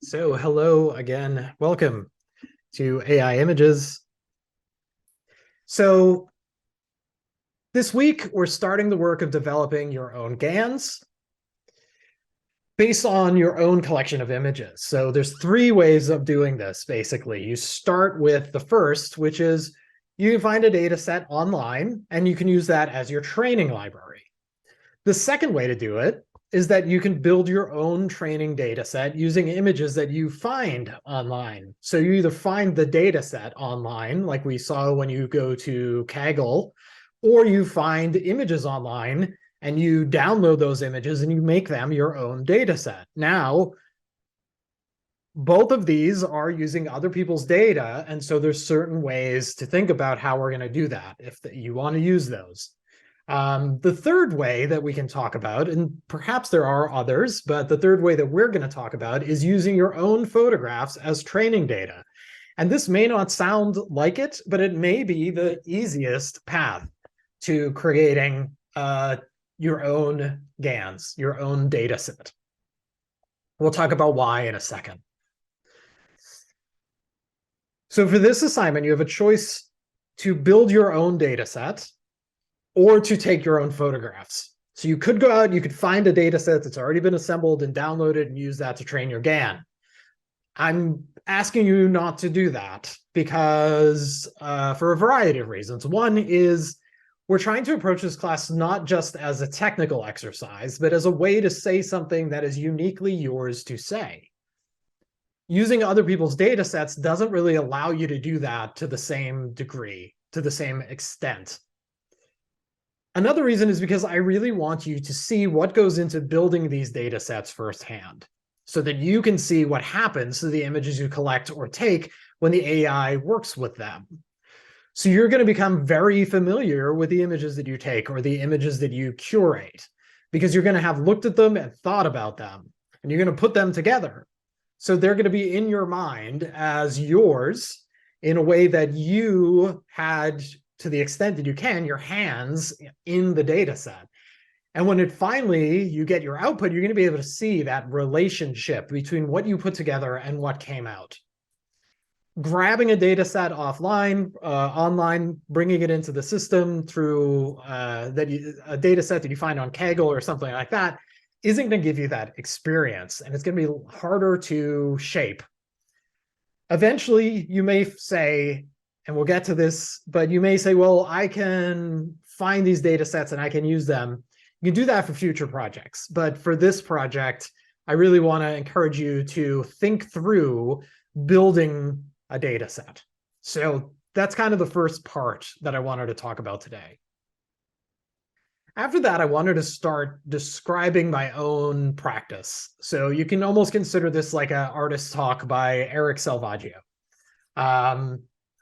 So hello again, welcome to AI Images. So this week, we're starting the work of developing your own GANs based on your own collection of images. So there's three ways of doing this, basically. You start with the first, which is you can find a data set online, and you can use that as your training library. The second way to do it is that you can build your own training data set using images that you find online. So you either find the data set online, like we saw when you go to Kaggle, or you find images online and you download those images and you make them your own data set. Now, both of these are using other people's data, and so there's certain ways to think about how we're going to do that if you want to use those. The third way that we can talk about, and perhaps there are others, but the third way that we're going to talk about is using your own photographs as training data. And this may not sound like it, but it may be the easiest path to creating your own GANs, your own data set. We'll talk about why in a second. So for this assignment, you have a choice to build your own data set or to take your own photographs. So you could go out, you could find a data set that's already been assembled and downloaded and use that to train your GAN. I'm asking you not to do that because for a variety of reasons. One is we're trying to approach this class not just as a technical exercise, but as a way to say something that is uniquely yours to say. Using other people's data sets doesn't really allow you to do that to the same degree, to the same extent. Another reason is because I really want you to see what goes into building these data sets firsthand, so that you can see what happens to the images you collect or take when the AI works with them. So you're going to become very familiar with the images that you take or the images that you curate, because you're going to have looked at them and thought about them, and you're going to put them together. So they're going to be in your mind as yours in a way that you had, to the extent that you can, your hands in the data set. And when it finally, you get your output, you're going to be able to see that relationship between what you put together and what came out. Grabbing a data set offline, online, bringing it into the system through a data set that you find on Kaggle or something like that isn't going to give you that experience, and it's going to be harder to shape. Eventually, you may say, and we'll get to this, but you may say, well, I can find these data sets and I can use them. You can do that for future projects. But for this project, I really want to encourage you to think through building a data set. So that's kind of the first part that I wanted to talk about today. After that, I wanted to start describing my own practice. So you can almost consider this like an artist talk by Eric Salvaggio.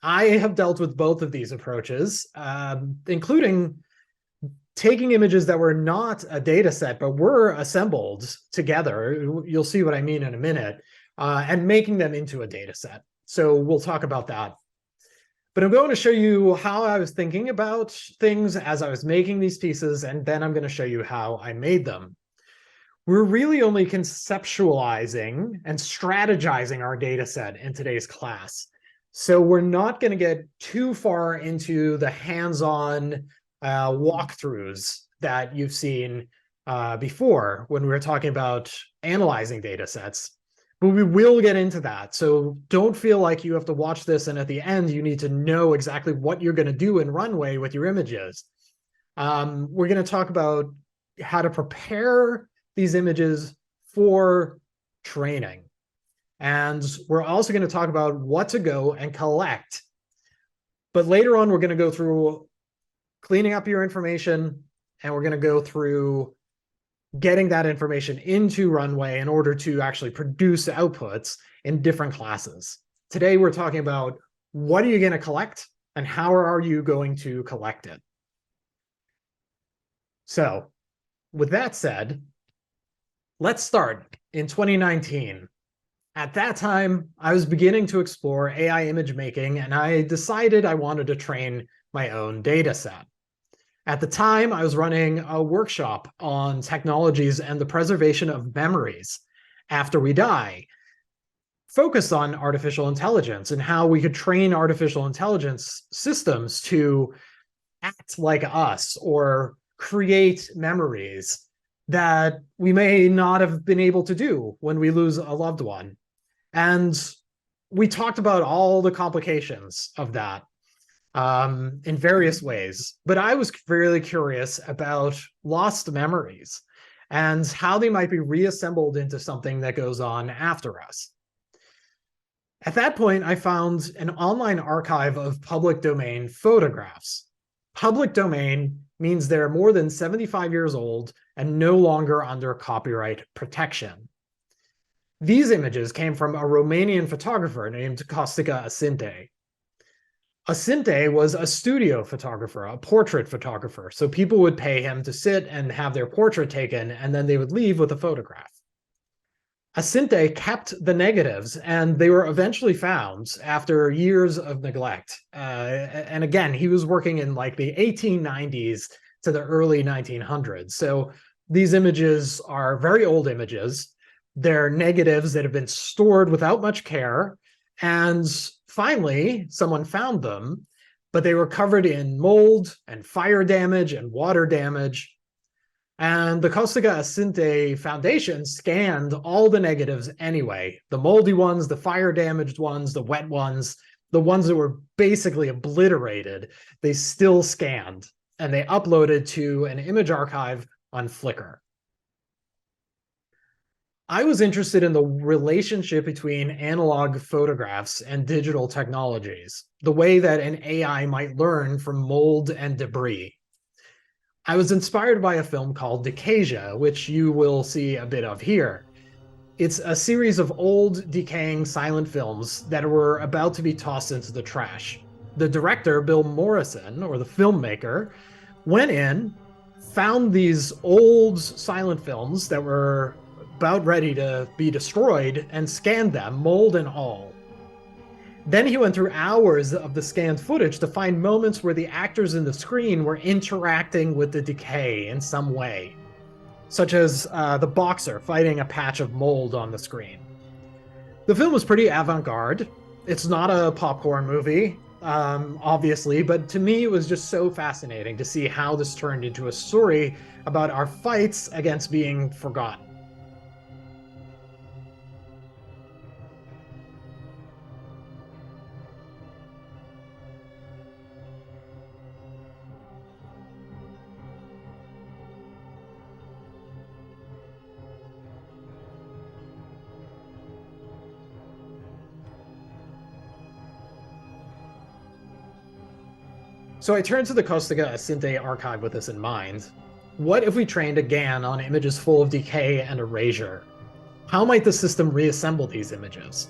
I have dealt with both of these approaches, including taking images that were not a data set, but were assembled together. You'll see what I mean in a minute, and making them into a data set. So we'll talk about that. But I'm going to show you how I was thinking about things as I was making these pieces, and then I'm going to show you how I made them. We're really only conceptualizing and strategizing our data set in today's class. So we're not going to get too far into the hands-on walkthroughs that you've seen before when we were talking about analyzing data sets. But we will get into that. So don't feel like you have to watch this and at the end you need to know exactly what you're going to do in Runway with your images. We're going to talk about how to prepare these images for training. And we're also going to talk about what to go and collect. But later on, we're going to go through cleaning up your information, and we're going to go through getting that information into Runway in order to actually produce outputs in different classes. Today, we're talking about what are you going to collect and how are you going to collect it. So with that said, let's start in 2019. At that time, I was beginning to explore AI image making, and I decided I wanted to train my own data set. At the time, I was running a workshop on technologies and the preservation of memories after we die. focused on artificial intelligence and how we could train artificial intelligence systems to act like us or create memories that we may not have been able to do when we lose a loved one. And we talked about all the complications of that in various ways. But I was really curious about lost memories and how they might be reassembled into something that goes on after us. At that point, I found an online archive of public domain photographs. Public domain means they're more than 75 years old and no longer under copyright protection. These images came from a Romanian photographer named Costica Asinte. Asinte was a studio photographer, a portrait photographer, so people would pay him to sit and have their portrait taken, and then they would leave with a photograph. Asinte kept the negatives, and they were eventually found after years of neglect. And again, he was working in like the 1890s to the early 1900s. So these images are very old images. They're negatives that have been stored without much care. And finally, someone found them, but they were covered in mold and fire damage and water damage. And the Costica Asinte Foundation scanned all the negatives anyway, the moldy ones, the fire damaged ones, the wet ones, the ones that were basically obliterated, they still scanned, and they uploaded to an image archive on Flickr. I was interested in the relationship between analog photographs and digital technologies, the way that an AI might learn from mold and debris. I was inspired by a film called Decasia, which you will see a bit of here. It's a series of old, decaying silent films that were about to be tossed into the trash. The director, Bill Morrison, or the filmmaker, went in, found these old silent films that were about ready to be destroyed, and scanned them, mold and all. Then he went through hours of the scanned footage to find moments where the actors in the screen were interacting with the decay in some way, such as the boxer fighting a patch of mold on the screen. The film was pretty avant-garde. It's not a popcorn movie, obviously, but to me it was just so fascinating to see how this turned into a story about our fights against being forgotten. So I turned to the Costica Asinte archive with this in mind. What if we trained a GAN on images full of decay and erasure? How might the system reassemble these images?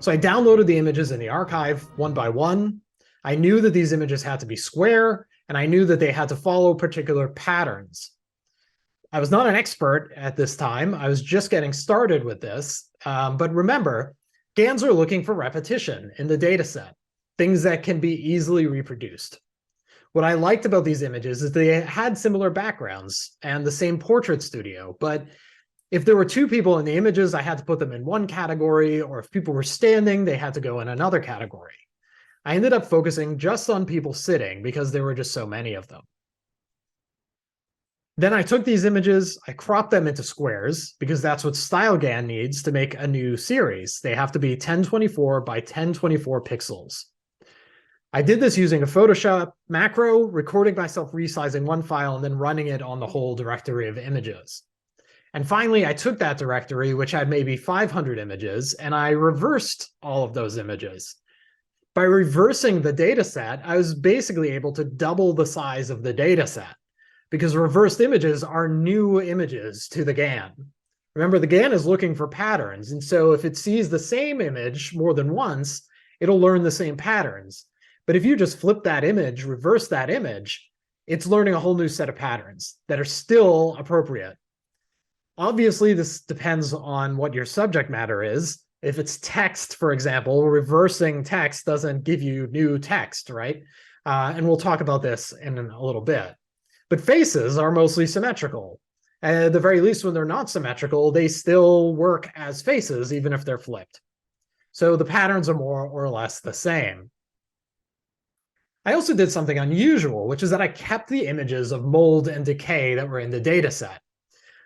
So I downloaded the images in the archive one by one. I knew that these images had to be square, and I knew that they had to follow particular patterns. I was not an expert at this time. I was just getting started with this. But remember, GANs are looking for repetition in the data set, things that can be easily reproduced. What I liked about these images is they had similar backgrounds and the same portrait studio, but if there were two people in the images, I had to put them in one category, or if people were standing, they had to go in another category. I ended up focusing just on people sitting because there were just so many of them. Then I took these images, I cropped them into squares because that's what StyleGAN needs to make a new series. They have to be 1024 by 1024 pixels. I did this using a Photoshop macro, recording myself resizing one file and then running it on the whole directory of images. And finally, I took that directory, which had maybe 500 images, and I reversed all of those images. By reversing the data set, I was basically able to double the size of the data set because reversed images are new images to the GAN. Remember, the GAN is looking for patterns, and so if it sees the same image more than once, it'll learn the same patterns. But if you just flip that image, reverse that image, it's learning a whole new set of patterns that are still appropriate. Obviously, this depends on what your subject matter is. If it's text, for example, reversing text doesn't give you new text, right? And we'll talk about this in a little bit. But faces are mostly symmetrical. At the very least, when they're not symmetrical, they still work as faces, even if they're flipped. So the patterns are more or less the same. I also did something unusual, which is that I kept the images of mold and decay that were in the dataset.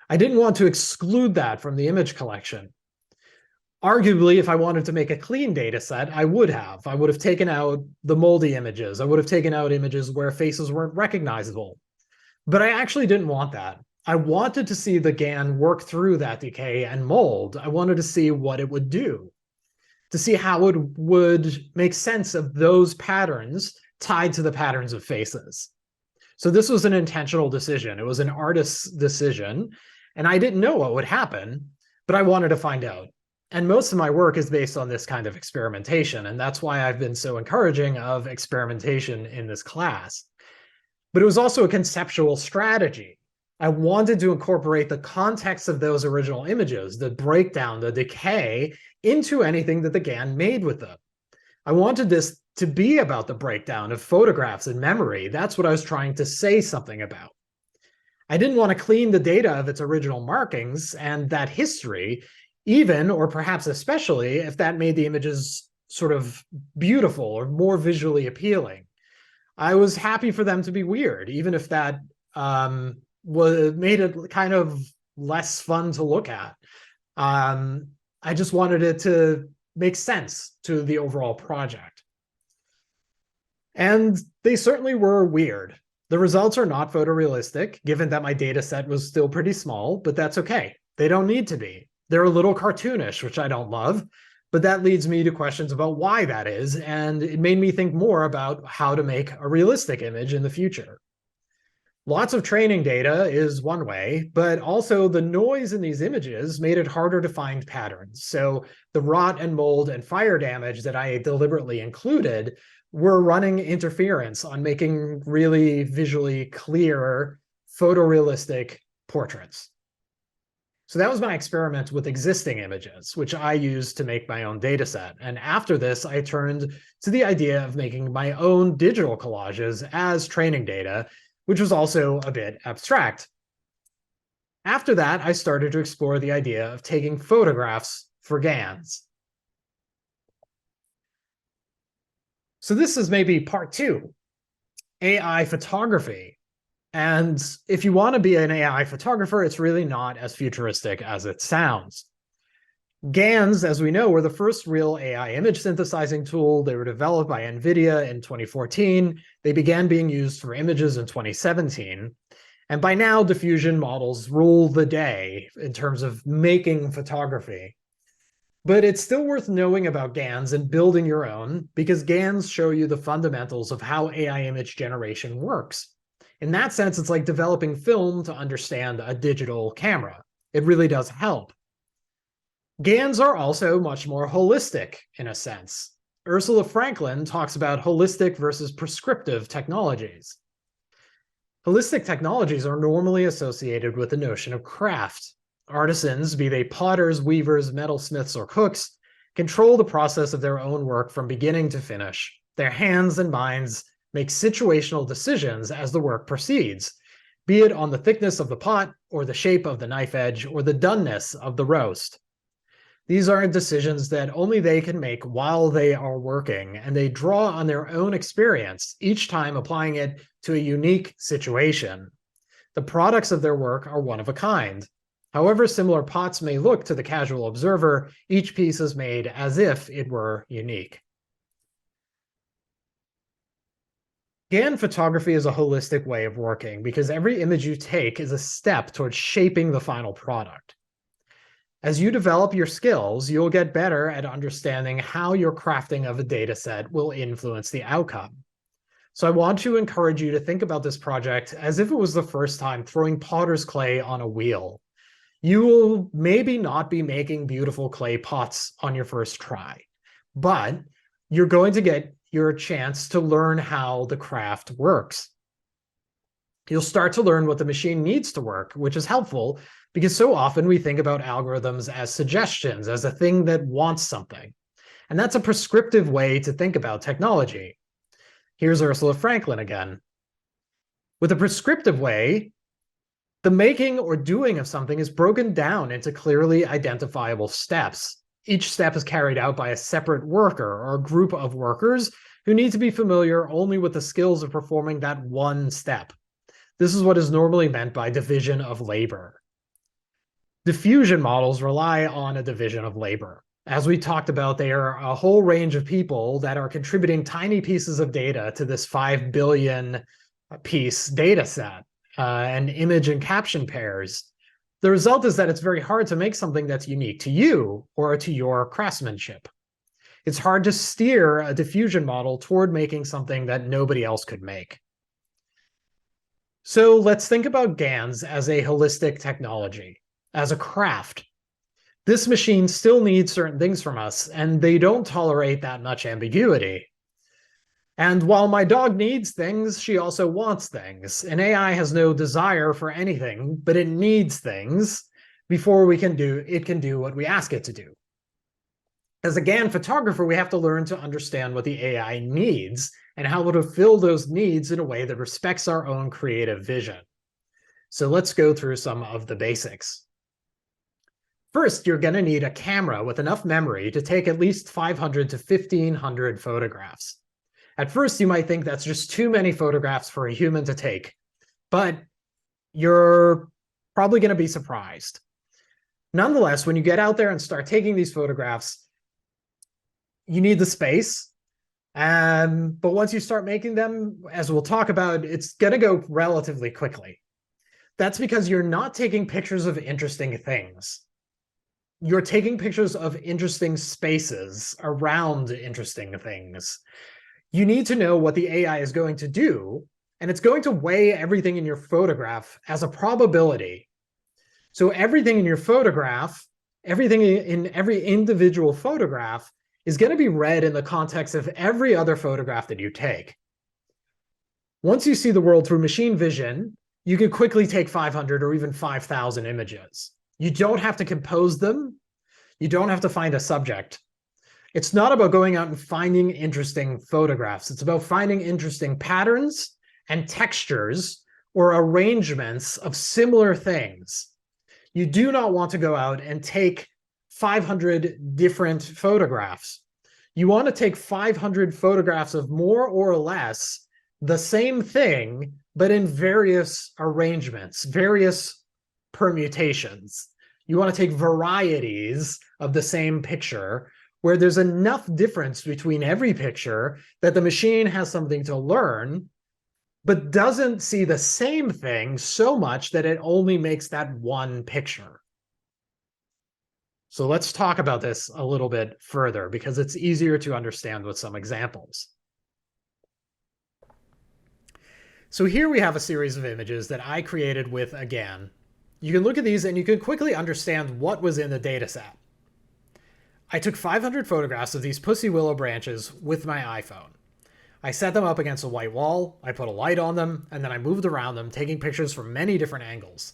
I didn't want to exclude that from the image collection. Arguably, if I wanted to make a clean data set, I would have. I would have taken out the moldy images. I would have taken out images where faces weren't recognizable. But I actually didn't want that. I wanted to see the GAN work through that decay and mold. I wanted to see what it would do, to see how it would make sense of those patterns tied to the patterns of faces. So this was an intentional decision. It was an artist's decision, and I didn't know what would happen, but I wanted to find out. And most of my work is based on this kind of experimentation, and that's why I've been so encouraging of experimentation in this class. But it was also a conceptual strategy. I wanted to incorporate the context of those original images, the breakdown, the decay, into anything that the GAN made with them. I wanted this to be about the breakdown of photographs and memory. That's what I was trying to say something about. I didn't want to clean the data of its original markings and that history, even, or perhaps especially, if that made the images sort of beautiful or more visually appealing. I was happy for them to be weird, even if that made it kind of less fun to look at. I just wanted it to make sense to the overall project. And they certainly were weird. The results are not photorealistic, given that my data set was still pretty small, but that's okay. They don't need to be. They're a little cartoonish, which I don't love, but that leads me to questions about why that is, and it made me think more about how to make a realistic image in the future. Lots of training data is one way, but also the noise in these images made it harder to find patterns. So the rot and mold and fire damage that I deliberately included were running interference on making really visually clear, photorealistic portraits. So that was my experiment with existing images, which I used to make my own data set. And after this, I turned to the idea of making my own digital collages as training data, which was also a bit abstract. After that, I started to explore the idea of taking photographs for GANs. So this is maybe part 2, AI photography. And if you want to be an AI photographer, it's really not as futuristic as it sounds. GANs, as we know, were the first real AI image synthesizing tool. They were developed by NVIDIA in 2014. They began being used for images in 2017. And by now, diffusion models rule the day in terms of making photography. But it's still worth knowing about GANs and building your own, because GANs show you the fundamentals of how AI image generation works. In that sense, it's like developing film to understand a digital camera. It really does help. GANs are also much more holistic in a sense. Ursula Franklin talks about holistic versus prescriptive technologies. Holistic technologies are normally associated with the notion of craft. Artisans, be they potters, weavers, metalsmiths, or cooks, control the process of their own work from beginning to finish. Their hands and minds make situational decisions as the work proceeds, be it on the thickness of the pot, or the shape of the knife edge, or the doneness of the roast. These are decisions that only they can make while they are working, and they draw on their own experience, each time applying it to a unique situation. The products of their work are one of a kind. However similar pots may look to the casual observer, each piece is made as if it were unique. GAN photography is a holistic way of working because every image you take is a step towards shaping the final product. As you develop your skills, you'll get better at understanding how your crafting of a data set will influence the outcome. So I want to encourage you to think about this project as if it was the first time throwing potter's clay on a wheel. You will maybe not be making beautiful clay pots on your first try, but you're going to get your chance to learn how the craft works. You'll start to learn what the machine needs to work, which is helpful because so often we think about algorithms as suggestions, as a thing that wants something. And that's a prescriptive way to think about technology. Here's Ursula Franklin again. With a prescriptive way, the making or doing of something is broken down into clearly identifiable steps. Each step is carried out by a separate worker or a group of workers who need to be familiar only with the skills of performing that one step. This is what is normally meant by division of labor. Diffusion models rely on a division of labor. As we talked about, there are a whole range of people that are contributing tiny pieces of data to this 5 billion piece data set and image and caption pairs. The result is that it's very hard to make something that's unique to you or to your craftsmanship. It's hard to steer a diffusion model toward making something that nobody else could make. So let's think about GANs as a holistic technology, as a craft. This machine still needs certain things from us, and they don't tolerate that much ambiguity. And while my dog needs things, she also wants things. An AI has no desire for anything, but it needs things before it can do what we ask it to do. As a GAN photographer, we have to learn to understand what the AI needs and how to fill those needs in a way that respects our own creative vision. So let's go through some of the basics. First, you're going to need a camera with enough memory to take at least 500 to 1,500 photographs. At first, you might think that's just too many photographs for a human to take, but you're probably going to be surprised. Nonetheless, when you get out there and start taking these photographs, you need the space. But once you start making them, as we'll talk about, it's going to go relatively quickly. That's because you're not taking pictures of interesting things. You're taking pictures of interesting spaces around interesting things. You need to know what the AI is going to do, and it's going to weigh everything in your photograph as a probability. So everything in your photograph, everything in every individual photograph is going to be read in the context of every other photograph that you take. Once you see the world through machine vision, you can quickly take 500 or even 5,000 images. You don't have to compose them. You don't have to find a subject. It's not about going out and finding interesting photographs. It's about finding interesting patterns and textures or arrangements of similar things. You do not want to go out and take 500 different photographs. You want to take 500 photographs of more or less the same thing, but in various arrangements, various permutations. You want to take varieties of the same picture where there's enough difference between every picture that the machine has something to learn, but doesn't see the same thing so much that it only makes that one picture. So let's talk about this a little bit further because it's easier to understand with some examples. So here we have a series of images that I created with a GAN. You can look at these and you can quickly understand what was in the dataset. I took 500 photographs of these pussy willow branches with my iPhone. I set them up against a white wall, I put a light on them, and then I moved around them, taking pictures from many different angles.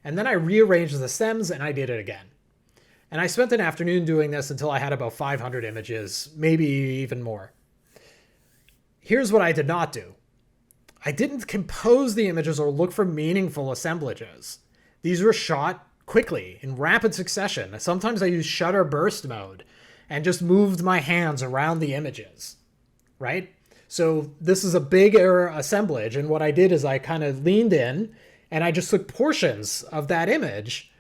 And then I rearranged the stems and I did it again. And I spent an afternoon doing this until I had about 500 images, maybe even more. Here's what I did not do. I didn't compose the images or look for meaningful assemblages. These were shot quickly, in rapid succession. Sometimes I used shutter burst mode and just moved my hands around the images, right? So this is a bigger assemblage, and what I did is I kind of leaned in and I just took portions of that image,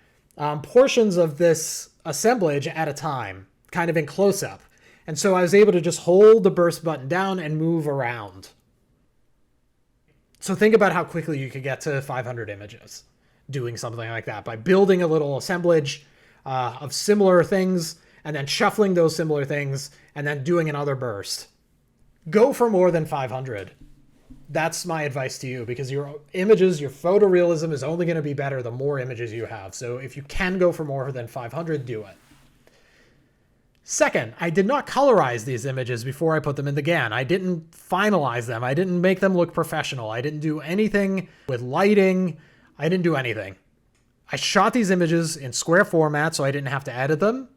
portions of this assemblage at a time, kind of in close-up. And so I was able to just hold the burst button down and move around. So think about how quickly you could get to 500 images doing something like that by building a little assemblage of similar things and then shuffling those similar things and then doing another burst. Go for more than 500. That's my advice to you because your images, your photorealism is only going to be better the more images you have. So if you can go for more than 500, do it. Second, I did not colorize these images before I put them in the GAN. I didn't finalize them. I didn't make them look professional. I didn't do anything with lighting. I didn't do anything. I shot these images in square format so I didn't have to edit them.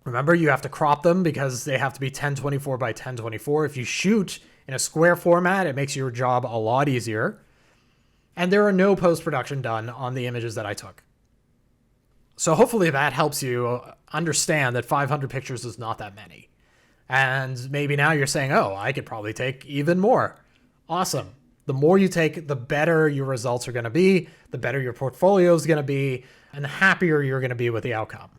Remember, you have to crop them because they have to be 1024 by 1024. If you shoot in a square format, it makes your job a lot easier. And there are no post-production done on the images that I took. So hopefully that helps you understand that 500 pictures is not that many. And maybe now you're saying, oh, I could probably take even more. Awesome. The more you take, the better your results are going to be, the better your portfolio is going to be, and the happier you're going to be with the outcome.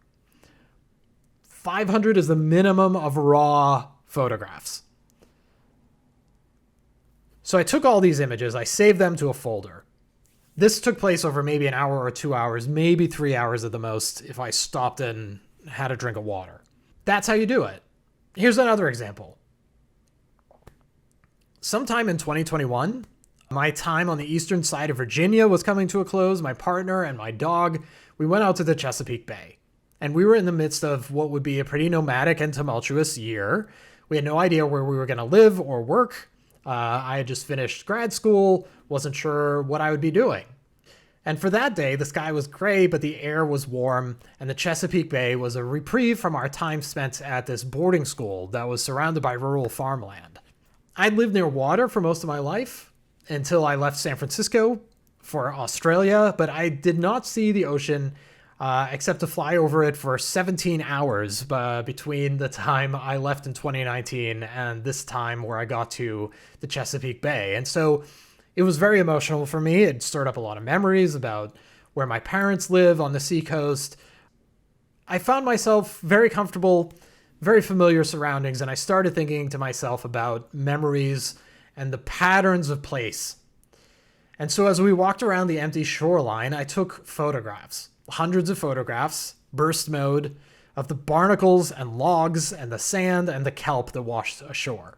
500 is the minimum of raw photographs. So I took all these images, I saved them to a folder. This took place over maybe an hour or 2 hours, maybe 3 hours at the most if I stopped and had a drink of water. That's how you do it. Here's another example. Sometime in 2021, my time on the eastern side of Virginia was coming to a close. My partner and my dog, we went out to the Chesapeake Bay. And we were in the midst of what would be a pretty nomadic and tumultuous year. We had no idea where we were going to live or work. I had just finished grad school, wasn't sure what I would be doing. And for that day, the sky was gray, but the air was warm, and the Chesapeake Bay was a reprieve from our time spent at this boarding school that was surrounded by rural farmland. I'd lived near water for most of my life until I left San Francisco for Australia, but I did not see the ocean except to fly over it for 17 hours between the time I left in 2019 and this time where I got to the Chesapeake Bay. And so it was very emotional for me. It stirred up a lot of memories about where my parents live on the seacoast. I found myself very comfortable, very familiar surroundings, and I started thinking to myself about memories and the patterns of place. And so as we walked around the empty shoreline, I took photographs. Hundreds of photographs, burst mode, of the barnacles and logs and the sand and the kelp that washed ashore.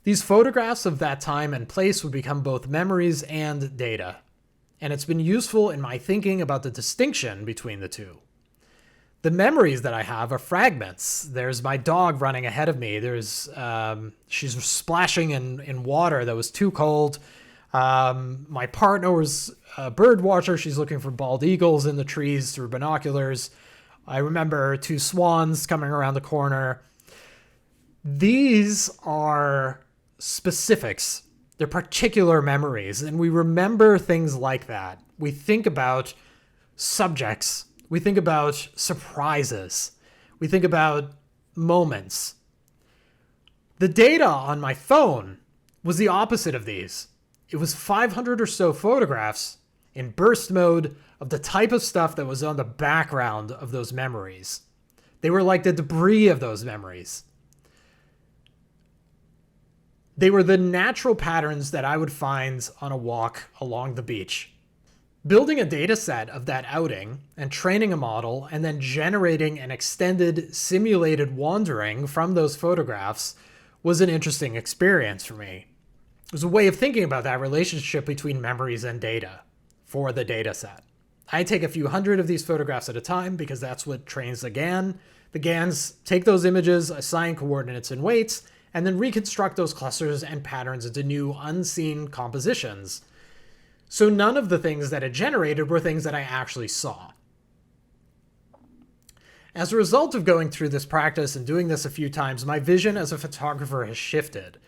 These photographs of that time and place would become both memories and data, and it's been useful in my thinking about the distinction between the two. The memories that I have are fragments. There's my dog running ahead of me. She's splashing in water that was too cold. My partner was a bird watcher. She's looking for bald eagles in the trees through binoculars. I remember 2 swans coming around the corner. These are specifics. They're particular memories, and we remember things like that. We think about subjects. We think about surprises. We think about moments. The data on my phone was the opposite of these. It was 500 or so photographs in burst mode of the type of stuff that was on the background of those memories. They were like the debris of those memories. They were the natural patterns that I would find on a walk along the beach. Building a data set of that outing and training a model and then generating an extended simulated wandering from those photographs was an interesting experience for me. It was a way of thinking about that relationship between memories and data for the data set. I take a few hundred of these photographs at a time because that's what trains the GAN. The GANs take those images, assign coordinates and weights, and then reconstruct those clusters and patterns into new unseen compositions. So none of the things that it generated were things that I actually saw. As a result of going through this practice and doing this a few times, my vision as a photographer has shifted.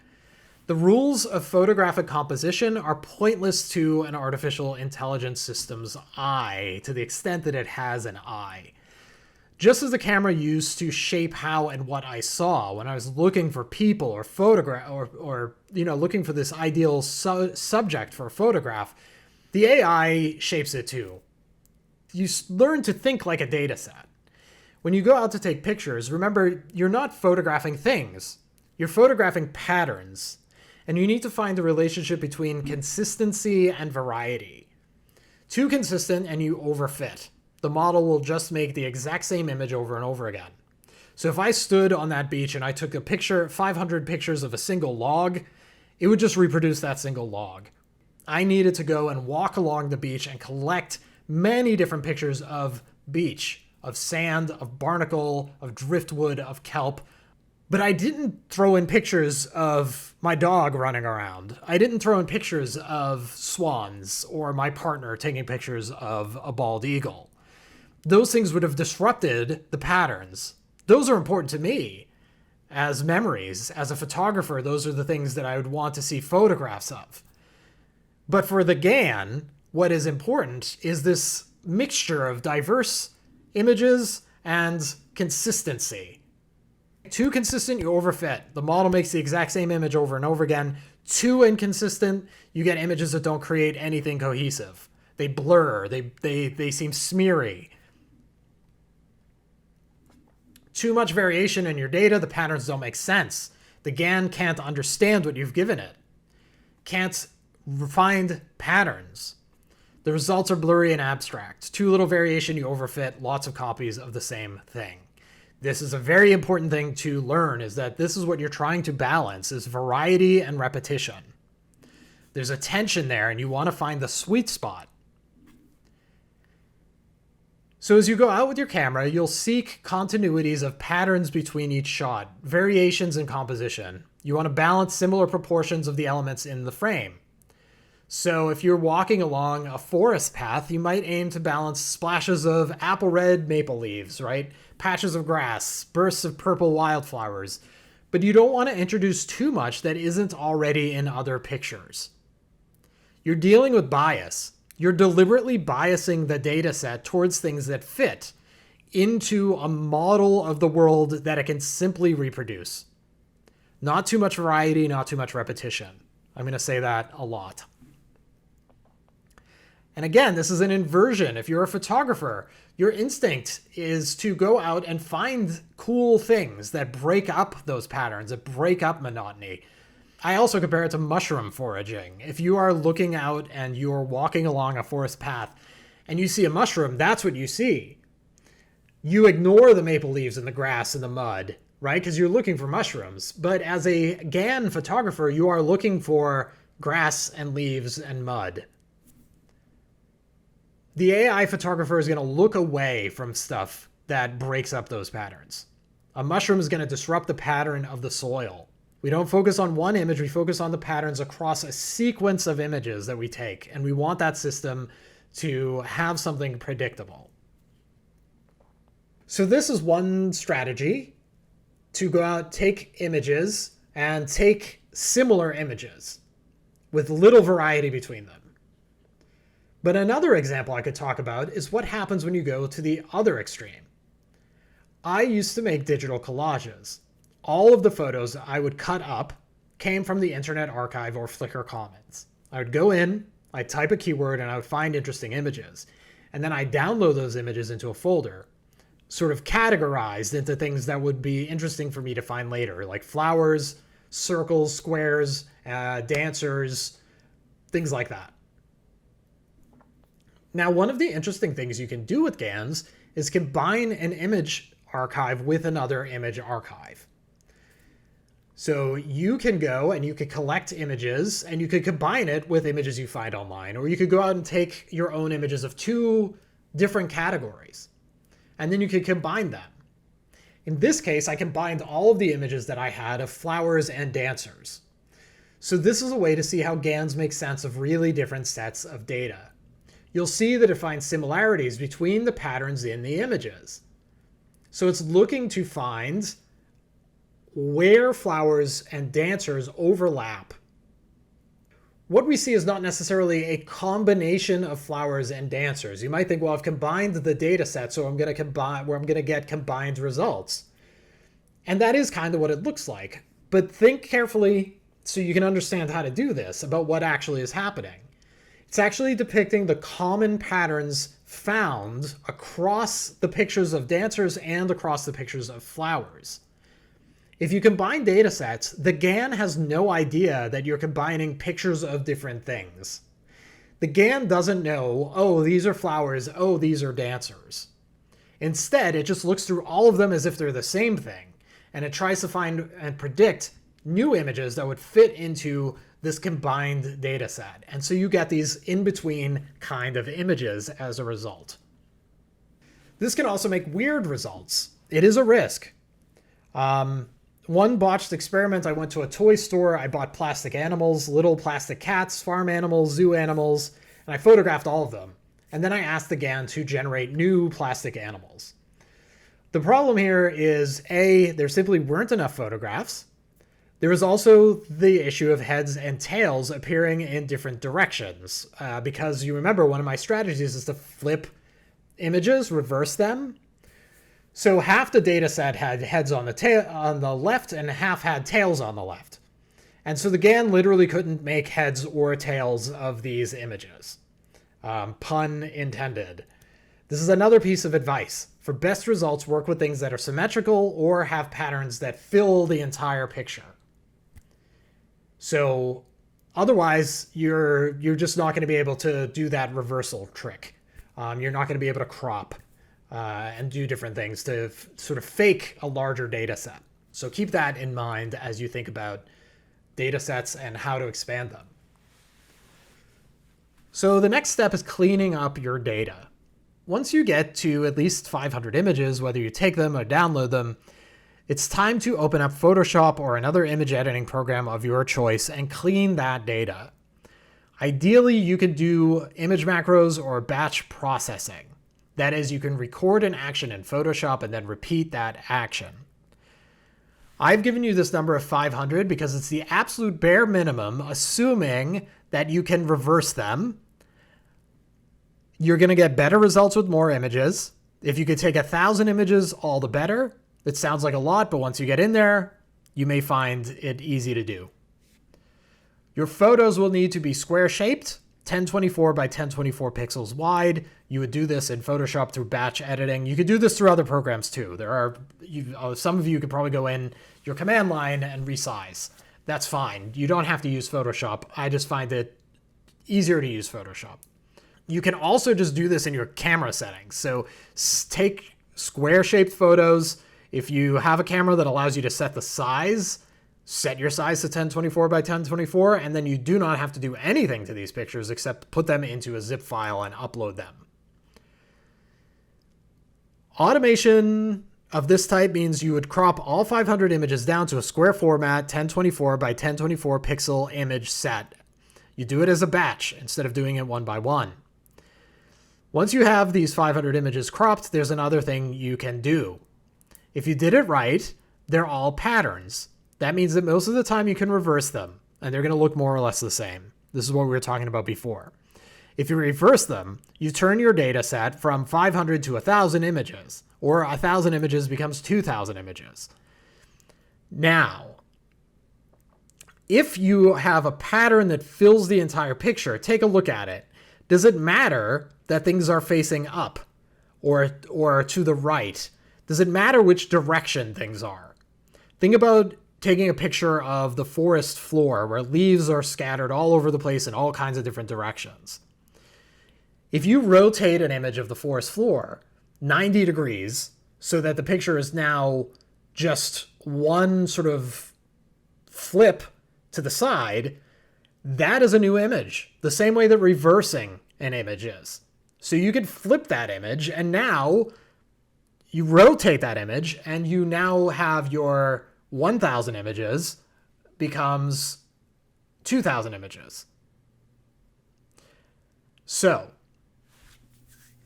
The rules of photographic composition are pointless to an artificial intelligence system's eye, to the extent that it has an eye. Just as the camera used to shape how and what I saw when I was looking for people or looking for this ideal subject for a photograph, the AI shapes it too. You learn to think like a data set. When you go out to take pictures, remember, you're not photographing things. You're photographing patterns. And you need to find the relationship between consistency and variety. Too consistent and you overfit. The model will just make the exact same image over and over again. So if I stood on that beach and I took a picture, 500 pictures of a single log, it would just reproduce that single log. I needed to go and walk along the beach and collect many different pictures of beach, of sand, of barnacle, of driftwood, of kelp. But I didn't throw in pictures of my dog running around. I didn't throw in pictures of swans or my partner taking pictures of a bald eagle. Those things would have disrupted the patterns. Those are important to me as memories. As a photographer, those are the things that I would want to see photographs of. But for the GAN, what is important is this mixture of diverse images and consistency. Too consistent, you overfit. The model makes the exact same image over and over again. Too inconsistent, you get images that don't create anything cohesive. They blur, they seem smeary. Too much variation in your data, the patterns don't make sense. The GAN can't understand what you've given it. Can't find patterns. The results are blurry and abstract. Too little variation, you overfit, lots of copies of the same thing. This is a very important thing to learn, is that this is what you're trying to balance, is variety and repetition. There's a tension there, and you want to find the sweet spot. So as you go out with your camera, you'll seek continuities of patterns between each shot, variations in composition. You want to balance similar proportions of the elements in the frame. So if you're walking along a forest path, you might aim to balance splashes of apple red maple leaves, right? Patches of grass, bursts of purple wildflowers. But you don't want to introduce too much that isn't already in other pictures. You're dealing with bias. You're deliberately biasing the data set towards things that fit into a model of the world that it can simply reproduce. Not too much variety, not too much repetition. I'm going to say that a lot. And again, this is an inversion. If you're a photographer, your instinct is to go out and find cool things that break up those patterns, that break up monotony. I also compare it to mushroom foraging. If you are looking out and you're walking along a forest path and you see a mushroom, that's what you see. You ignore the maple leaves and the grass and the mud, right? Because you're looking for mushrooms. But as a GAN photographer, you are looking for grass and leaves and mud. The AI photographer is going to look away from stuff that breaks up those patterns. A mushroom is going to disrupt the pattern of the soil. We don't focus on one image, we focus on the patterns across a sequence of images that we take, and we want that system to have something predictable. So this is one strategy, to go out, take images, and take similar images with little variety between them. But another example I could talk about is what happens when you go to the other extreme. I used to make digital collages. All of the photos I would cut up came from the Internet Archive or Flickr Commons. I would go in, I'd type a keyword, and I would find interesting images. And then I'd download those images into a folder, sort of categorized into things that would be interesting for me to find later, like flowers, circles, squares, dancers, things like that. Now, one of the interesting things you can do with GANs is combine an image archive with another image archive. So you can go and you could collect images and you could combine it with images you find online, or you could go out and take your own images of two different categories, and then you could combine them. In this case, I combined all of the images that I had of flowers and dancers. So this is a way to see how GANs make sense of really different sets of data. You'll see that it finds similarities between the patterns in the images. So it's looking to find where flowers and dancers overlap. What we see is not necessarily a combination of flowers and dancers. You might think, well, I've combined the data set, so I'm going to get combined results. And that is kind of what it looks like. But think carefully so you can understand how to do this, about what actually is happening. It's actually depicting the common patterns found across the pictures of dancers and across the pictures of flowers. If you combine data sets, the GAN has no idea that you're combining pictures of different things. The GAN doesn't know, oh, these are flowers, oh, these are dancers. Instead, it just looks through all of them as if they're the same thing, and it tries to find and predict new images that would fit into this combined data set. And so you get these in-between kind of images as a result. This can also make weird results. It is a risk. One botched experiment, I went to a toy store, I bought plastic animals, little plastic cats, farm animals, zoo animals, and I photographed all of them. And then I asked the GAN to generate new plastic animals. The problem here is, A, there simply weren't enough photographs. There was also the issue of heads and tails appearing in different directions, because you remember one of my strategies is to flip images, reverse them. So half the data set had heads on the left and half had tails on the left. And so the GAN literally couldn't make heads or tails of these images. Pun intended. This is another piece of advice. For best results, work with things that are symmetrical or have patterns that fill the entire picture. So otherwise, you're just not going to be able to do that reversal trick. You're not going to be able to crop and do different things to sort of fake a larger data set. So keep that in mind as you think about data sets and how to expand them. So the next step is cleaning up your data. Once you get to at least 500 images, whether you take them or download them, it's time to open up Photoshop or another image editing program of your choice and clean that data. Ideally, you could do image macros or batch processing. That is, you can record an action in Photoshop and then repeat that action. I've given you this number of 500 because it's the absolute bare minimum, assuming that you can reverse them. You're going to get better results with more images. If you could take 1,000 images, all the better. It sounds like a lot, but once you get in there, you may find it easy to do. Your photos will need to be square-shaped, 1024 by 1024 pixels wide. You would do this in Photoshop through batch editing. You could do this through other programs too. Some of you could probably go in your command line and resize. That's fine. You don't have to use Photoshop. I just find it easier to use Photoshop. You can also just do this in your camera settings. So take square-shaped photos. If you have a camera that allows you to set the size, set your size to 1024 by 1024, and then you do not have to do anything to these pictures except put them into a zip file and upload them. Automation of this type means you would crop all 500 images down to a square format, 1024 by 1024 pixel image set. You do it as a batch instead of doing it one by one. Once you have these 500 images cropped, there's another thing you can do. If you did it right, they're all patterns. That means that most of the time you can reverse them, and they're going to look more or less the same. This is what we were talking about before. If you reverse them, you turn your data set from 500 to 1,000 images, or 1,000 images becomes 2,000 images. Now, if you have a pattern that fills the entire picture, take a look at it. Does it matter that things are facing up or to the right? Does it matter which direction things are? Think about taking a picture of the forest floor where leaves are scattered all over the place in all kinds of different directions. If you rotate an image of the forest floor 90 degrees so that the picture is now just one sort of flip to the side, that is a new image, the same way that reversing an image is. So you could flip that image, and now you rotate that image, and you now have your 1,000 images becomes 2,000 images. So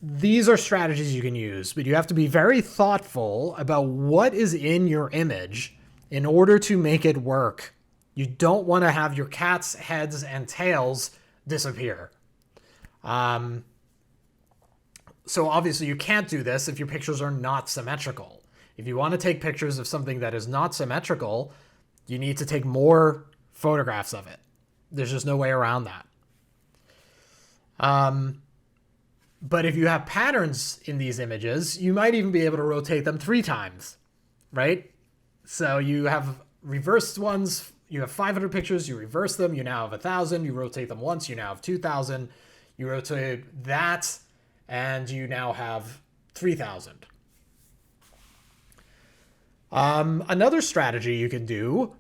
these are strategies you can use, but you have to be very thoughtful about what is in your image in order to make it work. You don't want to have your cat's heads and tails disappear. So obviously you can't do this if your pictures are not symmetrical. If you want to take pictures of something that is not symmetrical, you need to take more photographs of it. There's just no way around that. But if you have patterns in these images, you might even be able to rotate them 3 times, right? So you have reversed ones, you have 500 pictures, you reverse them, you now have 1,000, you rotate them once, you now have 2,000, you rotate that, and you now have 3,000. Another strategy you can do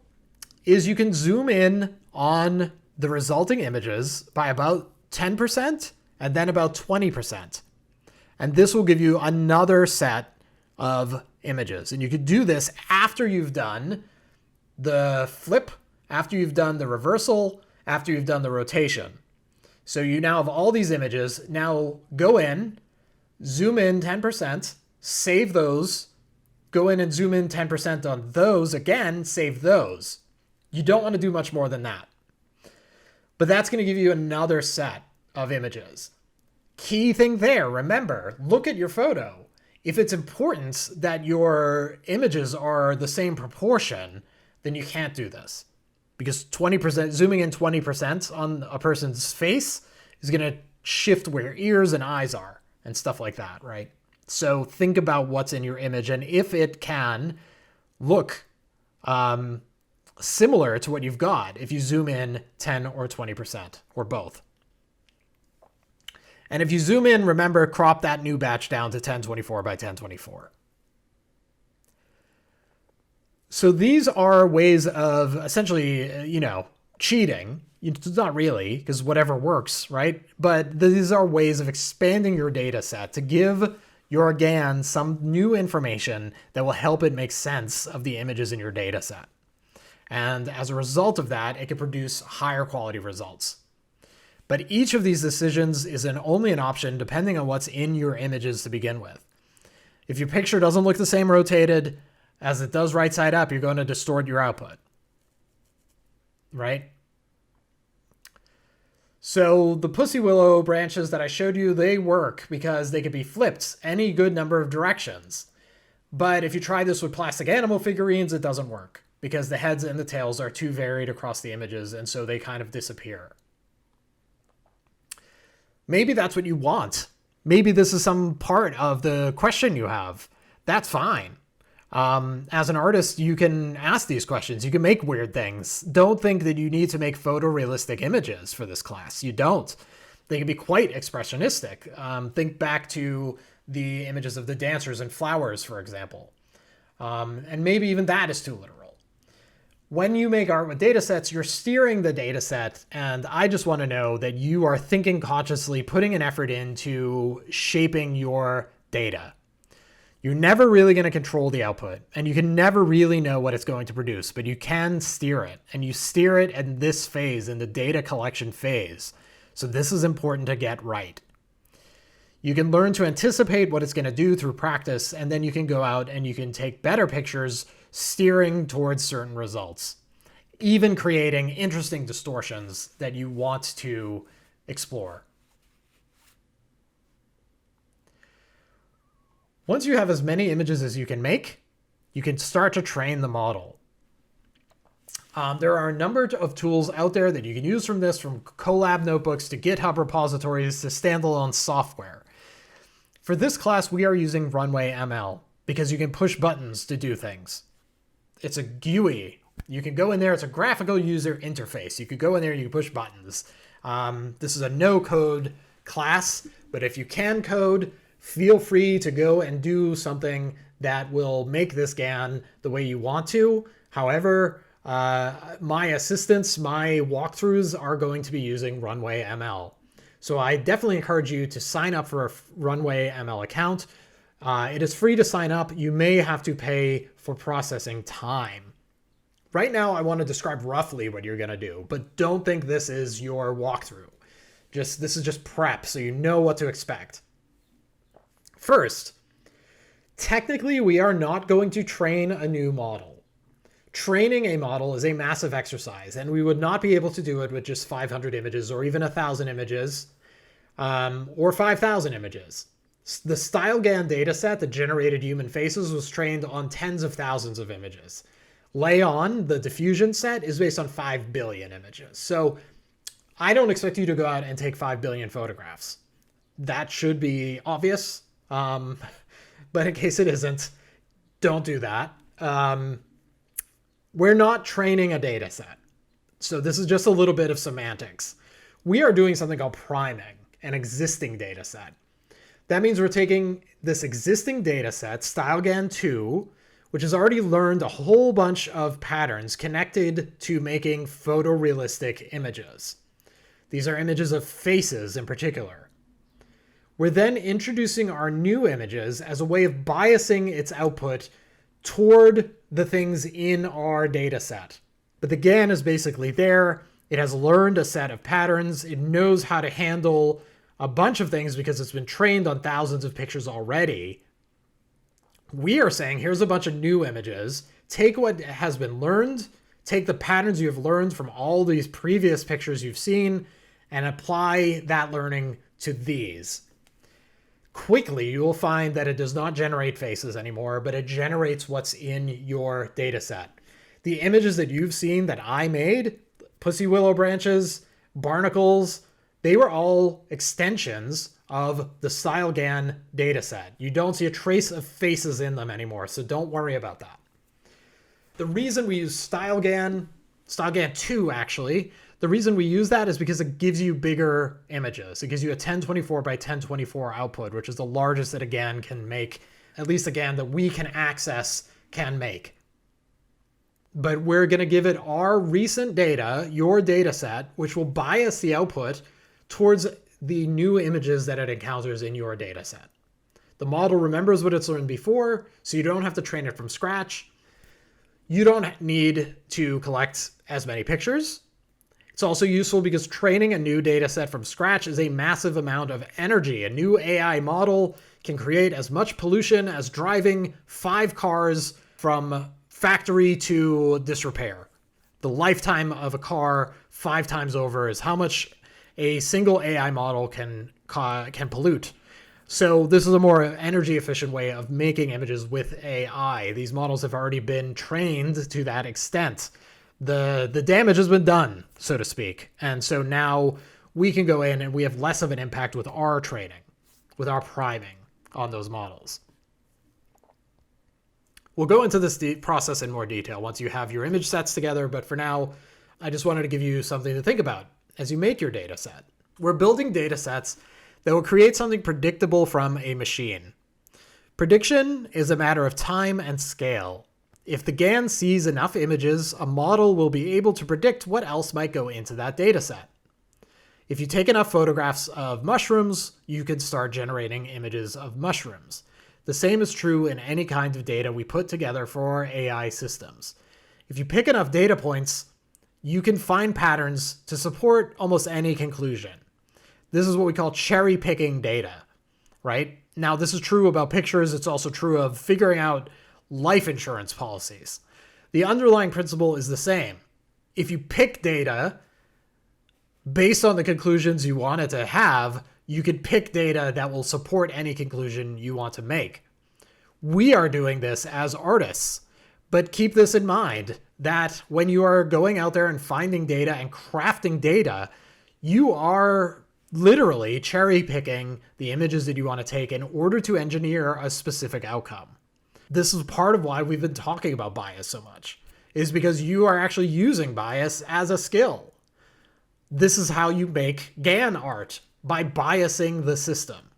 is you can zoom in on the resulting images by about 10% and then about 20%. And this will give you another set of images. And you could do this after you've done the flip, after you've done the reversal, after you've done the rotation. So you now have all these images. Now go in, zoom in 10%, save those, go in and zoom in 10% on those again, save those. You don't want to do much more than that. But that's going to give you another set of images. Key thing there, remember, look at your photo. If it's important that your images are the same proportion, then you can't do this. Because 20%, zooming in 20% on a person's face is going to shift where ears and eyes are and stuff like that, right? So think about what's in your image, and if it can look similar to what you've got, if you zoom in 10 or 20% or both. And if you zoom in, remember, crop that new batch down to 1024 by 1024. So these are ways of essentially, cheating. It's not really, because whatever works, right? But these are ways of expanding your data set to give your GAN some new information that will help it make sense of the images in your data set. And as a result of that, it can produce higher quality results. But each of these decisions is only an option depending on what's in your images to begin with. If your picture doesn't look the same rotated as it does right side up, you're going to distort your output, right? So the pussy willow branches that I showed you, they work because they could be flipped any good number of directions. But if you try this with plastic animal figurines, it doesn't work because the heads and the tails are too varied across the images, and so they kind of disappear. Maybe that's what you want. Maybe this is some part of the question you have. That's fine. As an artist, you can ask these questions. You can make weird things. Don't think that you need to make photorealistic images for this class. You don't. They can be quite expressionistic. Think back to the images of the dancers and flowers, for example. And maybe even that is too literal. When you make art with datasets, you're steering the dataset, and I just want to know that you are thinking consciously, putting an effort into shaping your data. You're never really going to control the output, and you can never really know what it's going to produce, but you can steer it, and you steer it in this phase, in the data collection phase. So this is important to get right. You can learn to anticipate what it's going to do through practice, and then you can go out and you can take better pictures steering towards certain results, even creating interesting distortions that you want to explore. Once you have as many images as you can make, you can start to train the model. There are a number of tools out there that you can use from this, from Colab notebooks to GitHub repositories to standalone software. For this class, we are using Runway ML because you can push buttons to do things. It's a GUI. You can go in there. It's a graphical user interface. You could go in there and you can push buttons. This is a no-code class, but if you can code, feel free to go and do something that will make this GAN the way you want to. However, my assistants, my walkthroughs are going to be using Runway ML. So I definitely encourage you to sign up for a Runway ML account. It is free to sign up. You may have to pay for processing time. Right now, I want to describe roughly what you're going to do, but don't think this is your walkthrough. This is just prep, so you know what to expect. First, technically, we are not going to train a new model. Training a model is a massive exercise, and we would not be able to do it with just 500 images or even 1,000 images or 5,000 images. The StyleGAN dataset that generated human faces was trained on tens of thousands of images. Lay-On, the diffusion set, is based on 5 billion images. So I don't expect you to go out and take 5 billion photographs. That should be obvious. But in case it isn't, don't do that. We're not training a data set. So this is just a little bit of semantics. We are doing something called priming an existing data set. That means we're taking this existing data set, StyleGAN 2, which has already learned a whole bunch of patterns connected to making photorealistic images. These are images of faces in particular. We're then introducing our new images as a way of biasing its output toward the things in our data set. But the GAN is basically there. It has learned a set of patterns. It knows how to handle a bunch of things because it's been trained on thousands of pictures already. We are saying, here's a bunch of new images. Take what has been learned, take the patterns you have learned from all these previous pictures you've seen, and apply that learning to these. Quickly, you will find that it does not generate faces anymore, but it generates what's in your data set. The images that you've seen that I made, pussy willow branches, barnacles, they were all extensions of the StyleGAN dataset. You don't see a trace of faces in them anymore, so don't worry about that. The reason we use StyleGAN 2 actually, the reason we use that is because it gives you bigger images. It gives you a 1024 by 1024 output, which is the largest that a GAN can make, at least a GAN that we can access can make. But we're going to give it our recent data, your data set, which will bias the output towards the new images that it encounters in your data set. The model remembers what it's learned before, so you don't have to train it from scratch. You don't need to collect as many pictures. It's also useful because training a new data set from scratch is a massive amount of energy. A new AI model can create as much pollution as driving 5 cars from factory to disrepair. The lifetime of a car 5 times over is how much a single AI model can pollute. So this is a more energy efficient way of making images with AI. These models have already been trained to that extent. The damage has been done, so to speak. And so now we can go in and we have less of an impact with our training, with our priming on those models. We'll go into this process in more detail once you have your image sets together, but for now, I just wanted to give you something to think about as you make your data set. We're building data sets that will create something predictable from a machine. Prediction is a matter of time and scale. If the GAN sees enough images, a model will be able to predict what else might go into that data set. If you take enough photographs of mushrooms, you can start generating images of mushrooms. The same is true in any kind of data we put together for our AI systems. If you pick enough data points, you can find patterns to support almost any conclusion. This is what we call cherry picking data, right? Now, this is true about pictures. It's also true of figuring out life insurance policies. The underlying principle is the same. If you pick data based on the conclusions you want it to have, you could pick data that will support any conclusion you want to make. We are doing this as artists, but keep this in mind that when you are going out there and finding data and crafting data, you are literally cherry picking the images that you want to take in order to engineer a specific outcome. This is part of why we've been talking about bias so much, is because you are actually using bias as a skill. This is how you make GAN art, by biasing the system.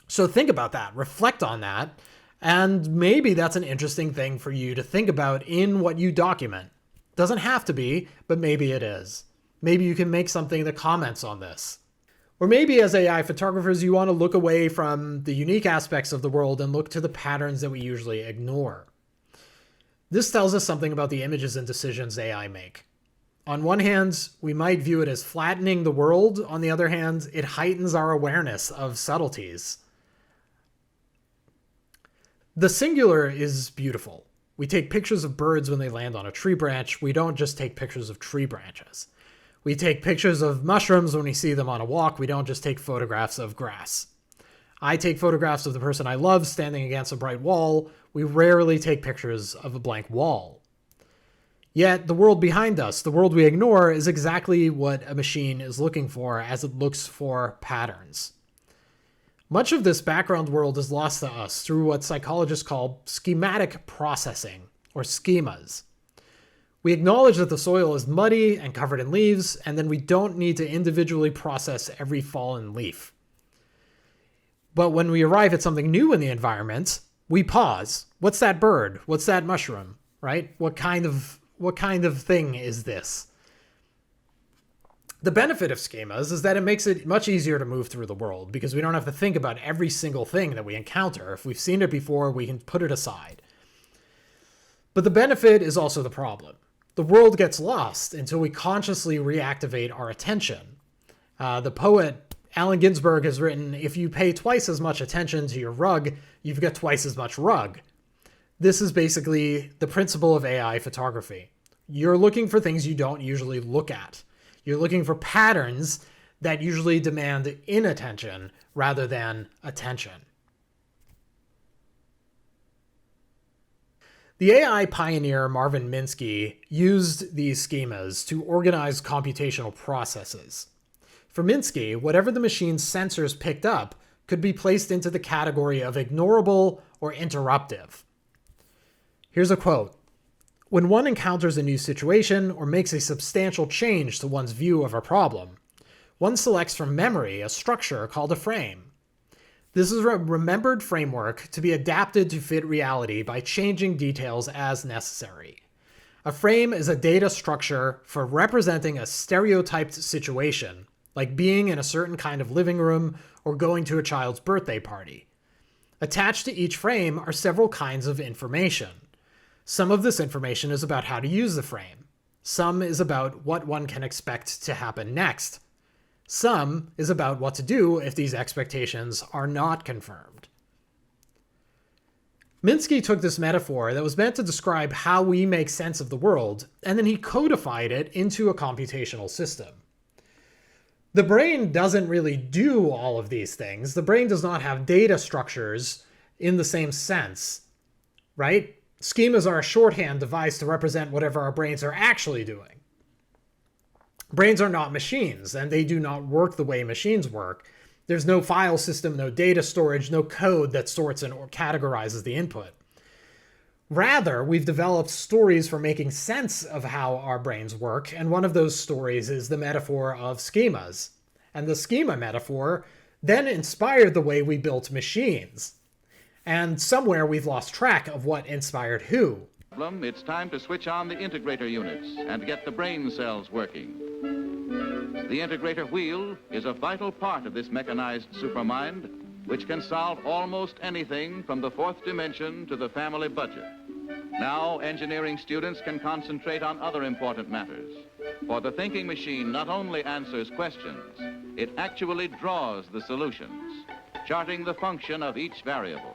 So think about that, reflect on that, and maybe that's an interesting thing for you to think about in what you document. Doesn't have to be, but maybe it is. Maybe you can make something that comments on this. Or maybe as AI photographers, you want to look away from the unique aspects of the world and look to the patterns that we usually ignore. This tells us something about the images and decisions AI make. On one hand, we might view it as flattening the world. On the other hand, it heightens our awareness of subtleties. The singular is beautiful. We take pictures of birds when they land on a tree branch. We don't just take pictures of tree branches. We take pictures of mushrooms when we see them on a walk. We don't just take photographs of grass. I take photographs of the person I love standing against a bright wall. We rarely take pictures of a blank wall. Yet the world behind us, the world we ignore, is exactly what a machine is looking for as it looks for patterns. Much of this background world is lost to us through what psychologists call schematic processing, or schemas. We acknowledge that the soil is muddy and covered in leaves, and then we don't need to individually process every fallen leaf. But when we arrive at something new in the environment, we pause. What's that bird? What's that mushroom? Right? What kind of thing is this? The benefit of schemas is that it makes it much easier to move through the world because we don't have to think about every single thing that we encounter. If we've seen it before, we can put it aside. But the benefit is also the problem. The world gets lost until we consciously reactivate our attention. The poet Allen Ginsberg has written, if you pay twice as much attention to your rug, you've got twice as much rug. This is basically the principle of AI photography. You're looking for things you don't usually look at. You're looking for patterns that usually demand inattention rather than attention. The AI pioneer Marvin Minsky used these schemas to organize computational processes. For Minsky, whatever the machine's sensors picked up could be placed into the category of ignorable or interruptive. Here's a quote. When one encounters a new situation or makes a substantial change to one's view of a problem, one selects from memory a structure called a frame. This is a remembered framework to be adapted to fit reality by changing details as necessary. A frame is a data structure for representing a stereotyped situation, like being in a certain kind of living room or going to a child's birthday party. Attached to each frame are several kinds of information. Some of this information is about how to use the frame. Some is about what one can expect to happen next. Some is about what to do if these expectations are not confirmed. Minsky took this metaphor that was meant to describe how we make sense of the world, and then he codified it into a computational system. The brain doesn't really do all of these things. The brain does not have data structures in the same sense, right? Schemas are a shorthand device to represent whatever our brains are actually doing. Brains are not machines, and they do not work the way machines work. There's no file system, no data storage, no code that sorts and or categorizes the input. Rather, we've developed stories for making sense of how our brains work, and one of those stories is the metaphor of schemas. And the schema metaphor then inspired the way we built machines. And somewhere we've lost track of what inspired who. It's time to switch on the integrator units and get the brain cells working. The integrator wheel is a vital part of this mechanized supermind, which can solve almost anything from the fourth dimension to the family budget. Now, engineering students can concentrate on other important matters. For the thinking machine not only answers questions, it actually draws the solutions, charting the function of each variable.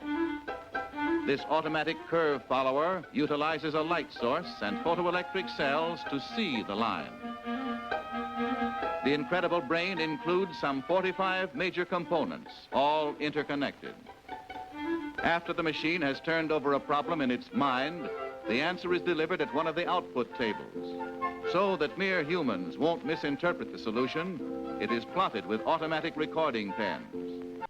This automatic curve follower utilizes a light source and photoelectric cells to see the line. The incredible brain includes some 45 major components, all interconnected. After the machine has turned over a problem in its mind, the answer is delivered at one of the output tables. So that mere humans won't misinterpret the solution, it is plotted with automatic recording pens.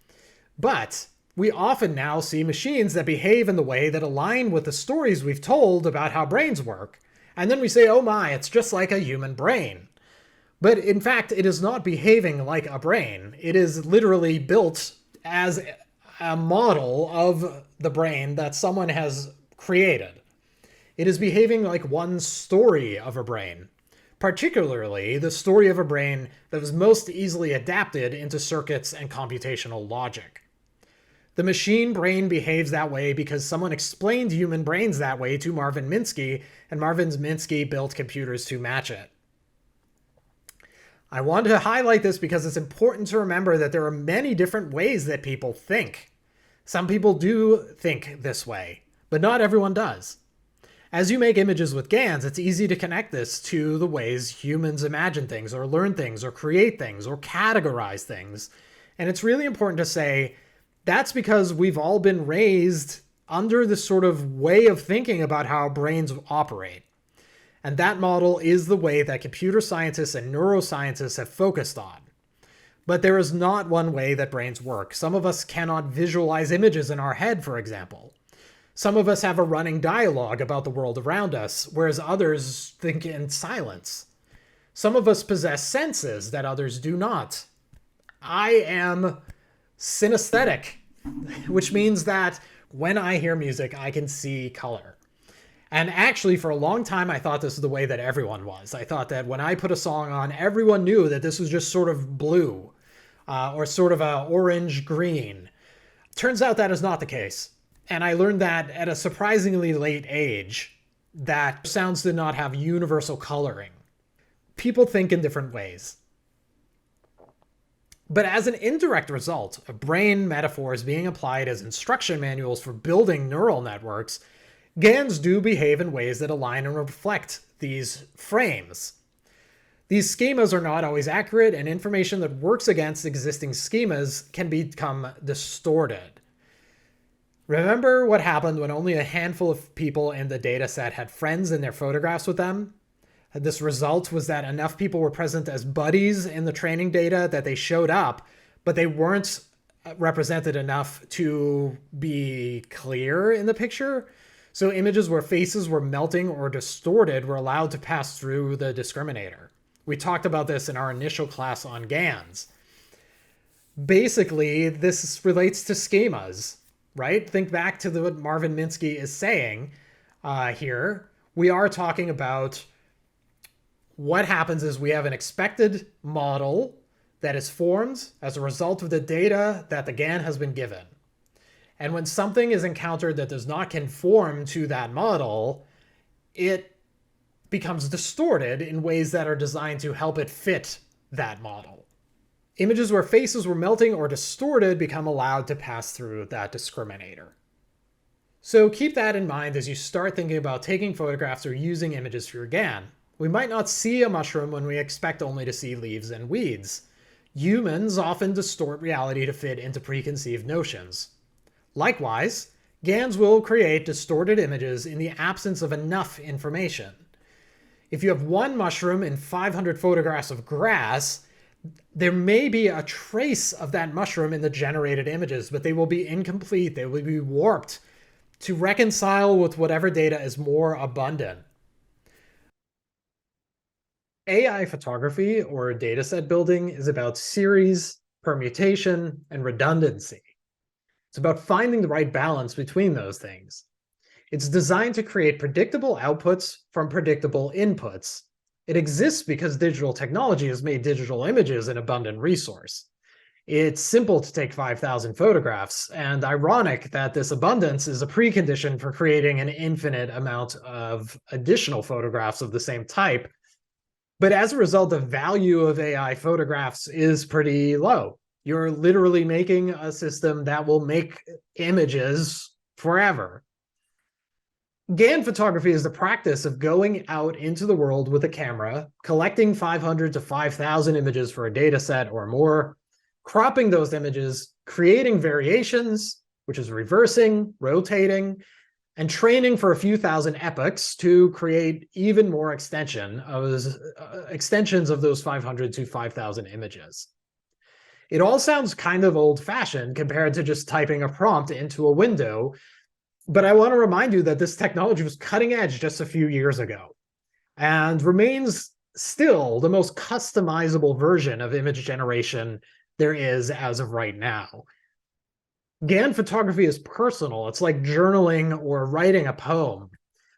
But we often now see machines that behave in the way that align with the stories we've told about how brains work, and then we say, oh my, it's just like a human brain. But in fact, it is not behaving like a brain. It is literally built as a model of the brain that someone has created. It is behaving like one story of a brain, particularly the story of a brain that was most easily adapted into circuits and computational logic. The machine brain behaves that way because someone explained human brains that way to Marvin Minsky, and Marvin Minsky built computers to match it. I wanted to highlight this because it's important to remember that there are many different ways that people think. Some people do think this way, but not everyone does. As you make images with GANs, it's easy to connect this to the ways humans imagine things, or learn things, or create things, or categorize things. And it's really important to say that's because we've all been raised under this sort of way of thinking about how brains operate. And that model is the way that computer scientists and neuroscientists have focused on. But there is not one way that brains work. Some of us cannot visualize images in our head, for example. Some of us have a running dialogue about the world around us, whereas others think in silence. Some of us possess senses that others do not. I am synesthetic, which means that when I hear music, I can see color. And actually, for a long time, I thought this is the way that everyone was. I thought that when I put a song on, everyone knew that this was just sort of blue, or sort of a orange-green. Turns out that is not the case. And I learned that at a surprisingly late age, that sounds did not have universal coloring. People think in different ways. But as an indirect result of brain metaphors being applied as instruction manuals for building neural networks, GANs do behave in ways that align and reflect these frames. These schemas are not always accurate, and information that works against existing schemas can become distorted. Remember what happened when only a handful of people in the dataset had friends in their photographs with them? This result was that enough people were present as buddies in the training data that they showed up, but they weren't represented enough to be clear in the picture. So images where faces were melting or distorted were allowed to pass through the discriminator. We talked about this in our initial class on GANs. Basically, this relates to schemas, right? Think back to what Marvin Minsky is saying here. We are talking about what happens is we have an expected model that is formed as a result of the data that the GAN has been given. And when something is encountered that does not conform to that model, it becomes distorted in ways that are designed to help it fit that model. Images where faces were melting or distorted become allowed to pass through that discriminator. So keep that in mind as you start thinking about taking photographs or using images for your GAN. We might not see a mushroom when we expect only to see leaves and weeds. Humans often distort reality to fit into preconceived notions. Likewise, GANs will create distorted images in the absence of enough information. If you have one mushroom in 500 photographs of grass, there may be a trace of that mushroom in the generated images, but they will be incomplete. They will be warped to reconcile with whatever data is more abundant. AI photography, or dataset building, is about series, permutation, and redundancy. It's about finding the right balance between those things. It's designed to create predictable outputs from predictable inputs. It exists because digital technology has made digital images an abundant resource. It's simple to take 5,000 photographs, and ironic that this abundance is a precondition for creating an infinite amount of additional photographs of the same type. But as a result, the value of AI photographs is pretty low. You're literally making a system that will make images forever. GAN photography is the practice of going out into the world with a camera, collecting 500 to 5,000 images for a data set or more, cropping those images, creating variations, which is reversing, rotating, and training for a few thousand epochs to create even more extensions of those 500 to 5,000 images. It all sounds kind of old-fashioned compared to just typing a prompt into a window, but I want to remind you that this technology was cutting edge just a few years ago and remains still the most customizable version of image generation there is as of right now. GAN photography is personal. It's like journaling or writing a poem.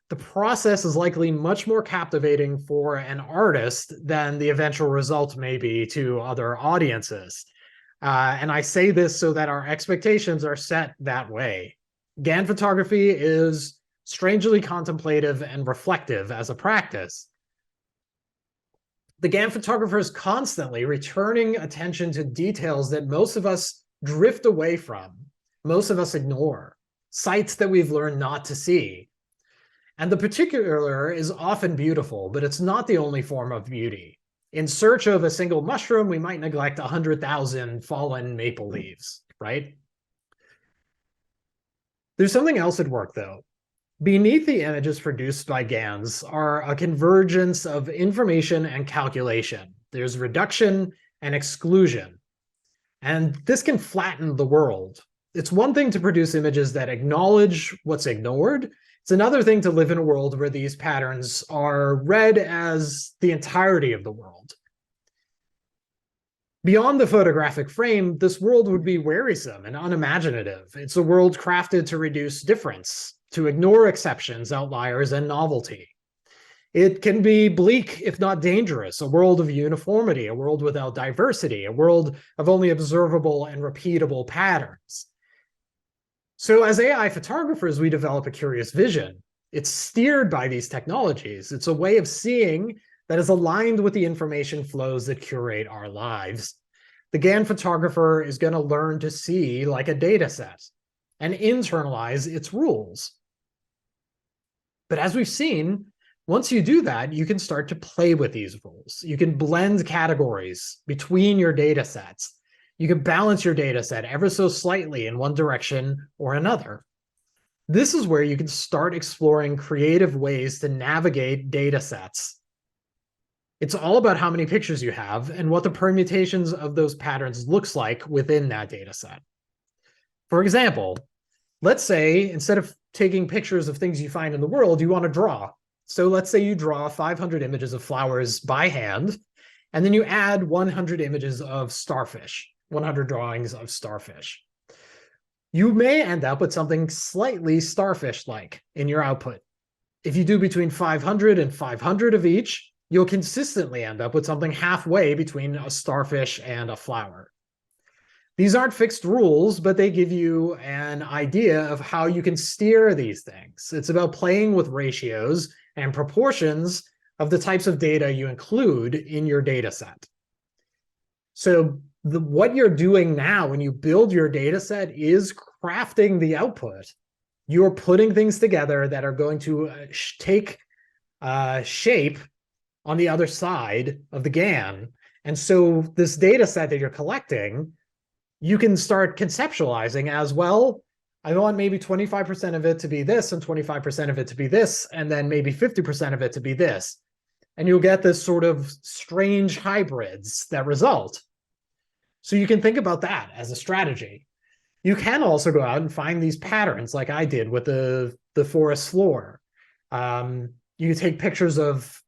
The process is likely much more captivating for an artist than the eventual result may be to other audiences. And I say this so that our expectations are set that way. GAN photography is strangely contemplative and reflective as a practice. The GAN photographer is constantly returning attention to details that most of us drift away from, most of us ignore, sights that we've learned not to see. And the particular is often beautiful, but it's not the only form of beauty. In search of a single mushroom, we might neglect 100,000 fallen maple leaves, right? There's something else at work, though. Beneath the images produced by GANs are a convergence of information and calculation. There's reduction and exclusion. And this can flatten the world. It's one thing to produce images that acknowledge what's ignored. It's another thing to live in a world where these patterns are read as the entirety of the world. Beyond the photographic frame, this world would be wearisome and unimaginative. It's a world crafted to reduce difference, to ignore exceptions, outliers, and novelty. It can be bleak, if not dangerous, a world of uniformity, a world without diversity, a world of only observable and repeatable patterns. So as AI photographers, we develop a curious vision. It's steered by these technologies. It's a way of seeing that is aligned with the information flows that curate our lives. The GAN photographer is going to learn to see like a data set and internalize its rules. But as we've seen, Once you do that, you can start to play with these rules. You can blend categories between your data sets. You can balance your data set ever so slightly in one direction or another. This is where you can start exploring creative ways to navigate data sets. It's all about how many pictures you have and what the permutations of those patterns looks like within that data set. For example, let's say instead of taking pictures of things you find in the world, you want to draw. So let's say you draw 500 images of flowers by hand, and then you add 100 images of starfish, 100 drawings of starfish. You may end up with something slightly starfish-like in your output. If you do between 500 and 500 of each, you'll consistently end up with something halfway between a starfish and a flower. These aren't fixed rules, but they give you an idea of how you can steer these things. It's about playing with ratios and proportions of the types of data you include in your data set. So what you're doing now when you build your data set is crafting the output. You're putting things together that are going to take shape on the other side of the GAN. And so this data set that you're collecting, you can start conceptualizing as, well, I want maybe 25% of it to be this and 25% of it to be this, and then maybe 50% of it to be this. And you'll get this sort of strange hybrids that result. So you can think about that as a strategy. You can also go out and find these patterns like I did with the forest floor. You can take pictures of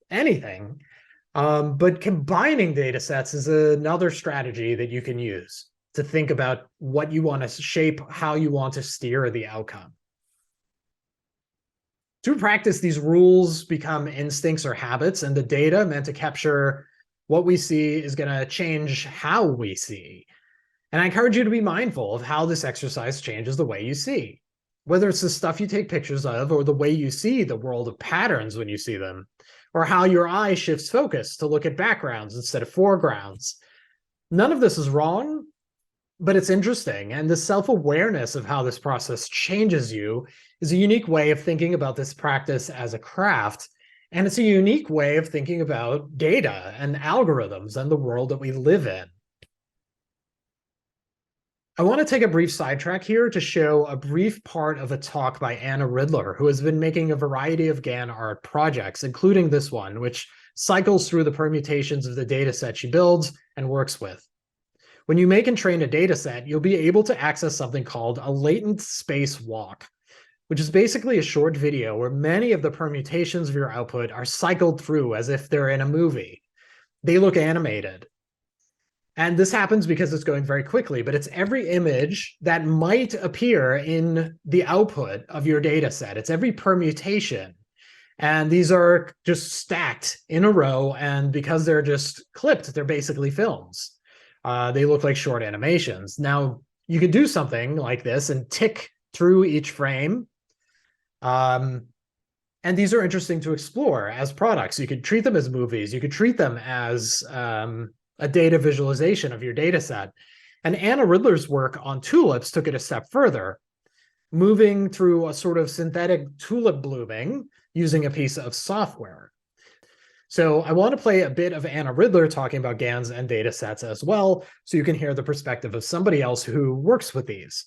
anything, but combining data sets is another strategy that you can use to think about what you want to shape, how you want to steer the outcome. Through practice, these rules become instincts or habits, and the data meant to capture what we see is going to change how we see. And I encourage you to be mindful of how this exercise changes the way you see, whether it's the stuff you take pictures of or the way you see the world of patterns when you see them, or how your eye shifts focus to look at backgrounds instead of foregrounds. None of this is wrong, but it's interesting. And the self-awareness of how this process changes you is a unique way of thinking about this practice as a craft. And it's a unique way of thinking about data and algorithms and the world that we live in. I want to take a brief sidetrack here to show a brief part of a talk by Anna Ridler, who has been making a variety of GAN art projects, including this one, which cycles through the permutations of the data set she builds and works with. When you make and train a data set, you'll be able to access something called a latent space walk, which is basically a short video where many of the permutations of your output are cycled through as if they're in a movie. They look animated. And this happens because it's going very quickly, but it's every image that might appear in the output of your data set. It's every permutation. And these are just stacked in a row. And because they're just clipped, they're basically films. They look like short animations. Now, you could do something like this and tick through each frame. And these are interesting to explore as products. You could treat them as movies. You could treat them as a data visualization of your data set. And Anna Ridler's work on tulips took it a step further, moving through a sort of synthetic tulip blooming using a piece of software. So I want to play a bit of Anna Ridler talking about GANs and data sets as well, so you can hear the perspective of somebody else who works with these.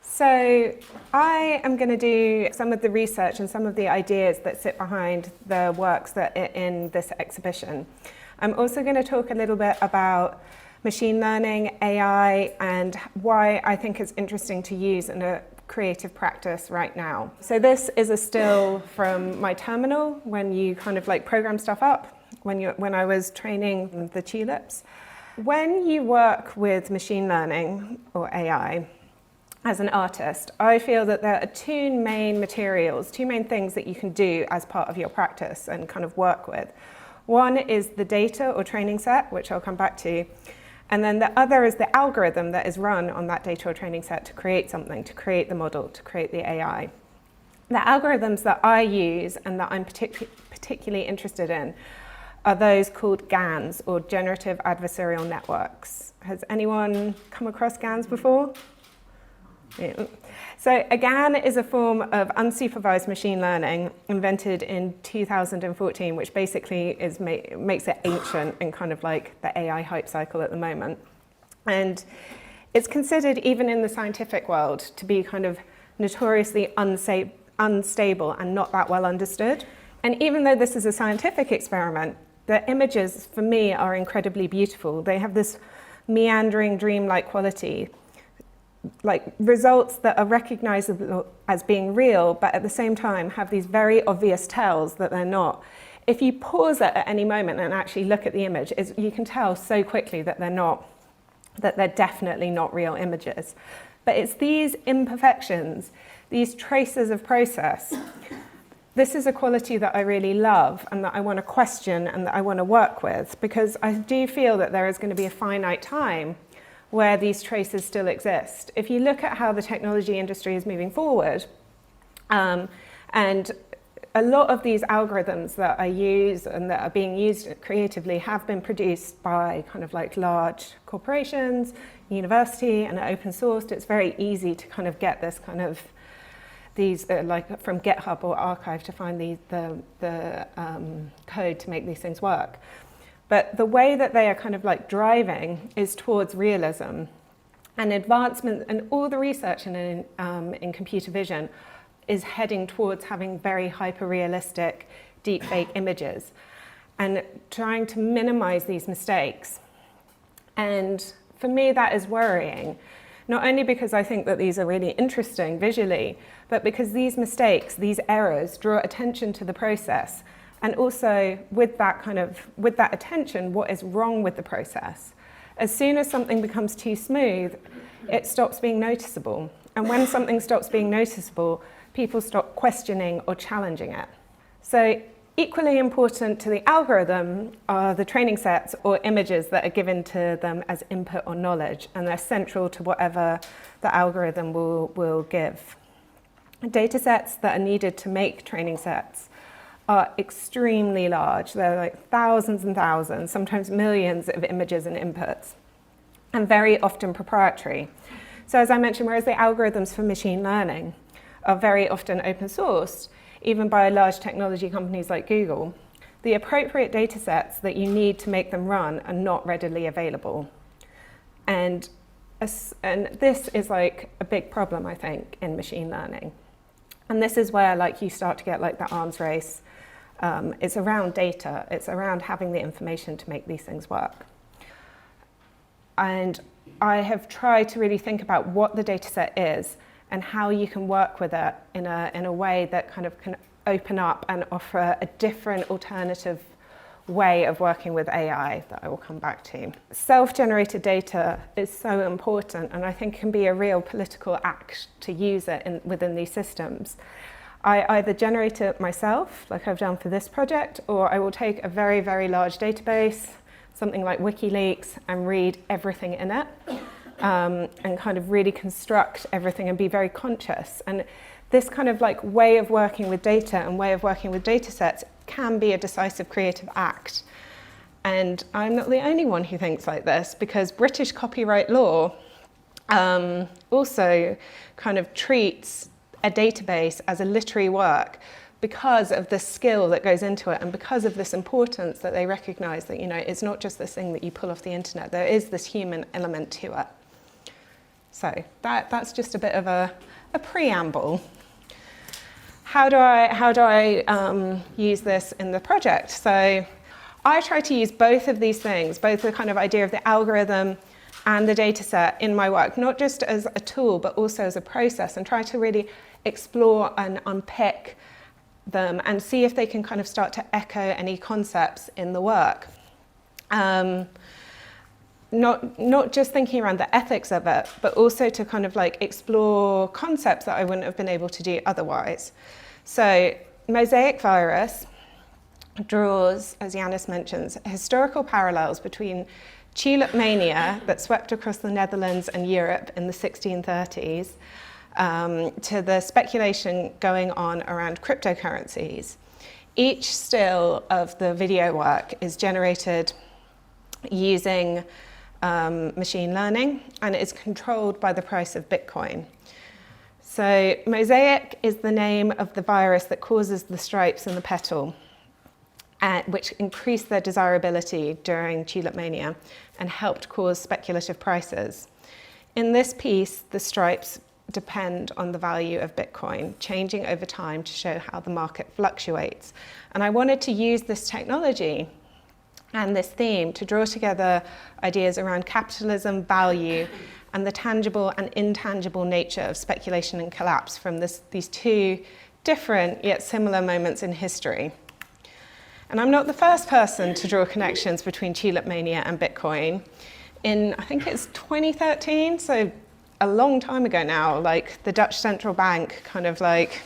So I am going to do some of the research and some of the ideas that sit behind the works that are in this exhibition. I'm also going to talk a little bit about machine learning, AI, and why I think it's interesting to use in a creative practice right now. So this is a still from my terminal when you kind of like program stuff up, when I was training the tulips. When you work with machine learning or AI, as an artist, I feel that there are two main materials, two main things that you can do as part of your practice and kind of work with. One is the data or training set, which I'll come back to. And then the other is the algorithm that is run on that data or training set to create something, to create the model, to create the AI. The algorithms that I use and that I'm particularly interested in are those called GANs, or generative adversarial networks. Has anyone come across GANs before? Yeah. So a GAN is a form of unsupervised machine learning invented in 2014, which basically makes it ancient and kind of like the AI hype cycle at the moment. And it's considered, even in the scientific world, to be kind of notoriously unstable and not that well understood. And even though this is a scientific experiment, the images, for me, are incredibly beautiful. They have this meandering, dreamlike quality, like results that are recognizable as being real, but at the same time have these very obvious tells that they're not. If you pause it at any moment and actually look at the image, you can tell so quickly that they're definitely not real images. But it's these imperfections, these traces of process. This is a quality that I really love and that I want to question and that I want to work with, because I do feel that there is going to be a finite time where these traces still exist. If you look at how the technology industry is moving forward, and a lot of these algorithms that are used and that are being used creatively have been produced by kind of like large corporations, university, and open sourced. It's very easy to kind of get this kind of these like from GitHub or archive to find the code to make these things work. But the way that they are kind of like driving is towards realism and advancement, and all the research in computer vision is heading towards having very hyper-realistic deepfake images and trying to minimize these mistakes. And for me, that is worrying, not only because I think that these are really interesting visually, but because these mistakes, these errors, draw attention to the process. And also, with that attention, what is wrong with the process? As soon as something becomes too smooth, it stops being noticeable. And when something stops being noticeable, people stop questioning or challenging it. So equally important to the algorithm are the training sets or images that are given to them as input or knowledge, and they're central to whatever the algorithm will give. Data sets that are needed to make training sets are extremely large. They're like thousands and thousands, sometimes millions of images and inputs, and very often proprietary. So as I mentioned, whereas the algorithms for machine learning are very often open sourced, even by large technology companies like Google, the appropriate data sets that you need to make them run are not readily available. And this is like a big problem, I think, in machine learning. And this is where like you start to get like the arms race. It's around data. It's around having the information to make these things work. And I have tried to really think about what the data set is and how you can work with it in a way that kind of can open up and offer a different alternative way of working with AI that I will come back to. Self-generated data is so important, and I think can be a real political act to use it within these systems. I either generate it myself, like I've done for this project, or I will take a very, very large database, something like WikiLeaks, and read everything in it, and kind of really construct everything and be very conscious. And this kind of like way of working with data and way of working with data sets can be a decisive creative act. And I'm not the only one who thinks like this, because British copyright law also kind of treats a database as a literary work because of the skill that goes into it and because of this importance that they recognize that, you know, it's not just this thing that you pull off the internet. There is this human element to it. So that's just a bit of a preamble. How do I use this in the project? So I try to use both of these things, both the kind of idea of the algorithm and the data set in my work, not just as a tool, but also as a process, and try to really explore and unpick them and see if they can kind of start to echo any concepts in the work. Not just thinking around the ethics of it, but also to kind of like explore concepts that I wouldn't have been able to do otherwise. So mosaic virus draws, as Yannis mentions, historical parallels between tulip mania that swept across the Netherlands and Europe in the 1630s to the speculation going on around cryptocurrencies Each still of the video work is generated using machine learning, and it is controlled by the price of Bitcoin. So mosaic is the name of the virus that causes the stripes in the petal, which increased their desirability during tulip mania and helped cause speculative prices. In this piece, the stripes depend on the value of Bitcoin, changing over time to show how the market fluctuates. And I wanted to use this technology and this theme to draw together ideas around capitalism, value, and the tangible and intangible nature of speculation and collapse from these two different yet similar moments in history. And I'm not the first person to draw connections between tulip mania and Bitcoin. In, I think it's 2013, so a long time ago now, like the Dutch central bank kind of like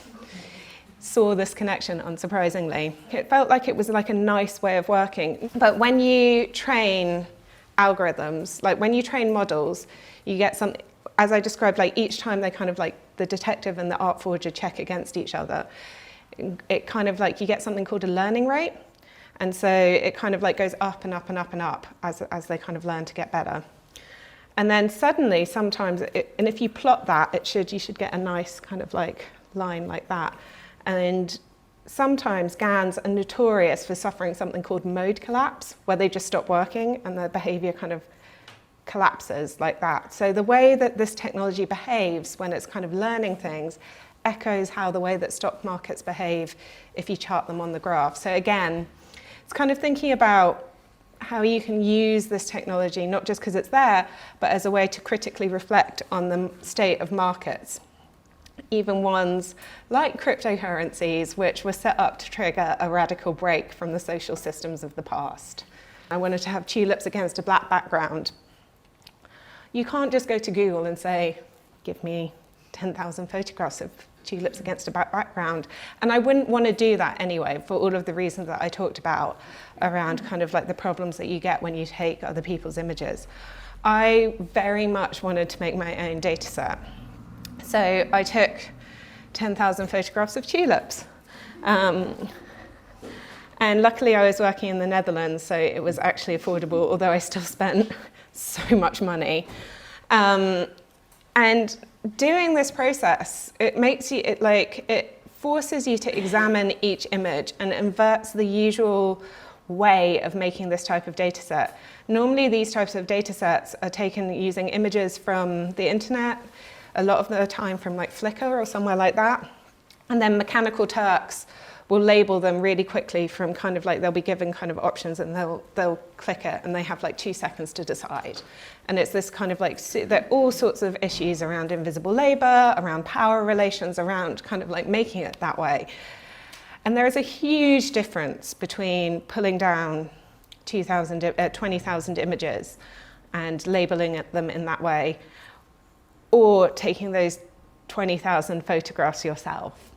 saw this connection, unsurprisingly. It felt like it was like a nice way of working. But when you train algorithms, like when you train models, you get something, as I described, like each time they kind of like the detective and the art forger check against each other, it kind of like you get something called a learning rate. And so it kind of like goes up and up and up and up as they kind of learn to get better. And then suddenly, sometimes, and if you plot that, you should get a nice kind of like line like that. And sometimes GANs are notorious for suffering something called mode collapse, where they just stop working and their behavior kind of collapses like that. So the way that this technology behaves when it's kind of learning things echoes how the way that stock markets behave if you chart them on the graph. So again, it's kind of thinking about how you can use this technology, not just because it's there, but as a way to critically reflect on the state of markets, even ones like cryptocurrencies, which were set up to trigger a radical break from the social systems of the past. I wanted to have tulips against a black background. You can't just go to Google and say, give me 10,000 photographs of tulips against a black background. And I wouldn't want to do that anyway, for all of the reasons that I talked about around kind of like the problems that you get when you take other people's images. I very much wanted to make my own data set. So I took 10,000 photographs of tulips. And luckily I was working in the Netherlands, so it was actually affordable, although I still spent so much money. And doing this process, it forces you to examine each image and inverts the usual way of making this type of data set. Normally these types of data sets are taken using images from the internet, a lot of the time from like Flickr or somewhere like that. And then Mechanical Turks will label them really quickly from kind of like, they'll be given kind of options and they'll click it and they have like 2 seconds to decide. And it's this kind of like, there are all sorts of issues around invisible labor, around power relations, around kind of like making it that way. And there is a huge difference between pulling down 20,000 images and labeling them in that way, or taking those 20,000 photographs yourself.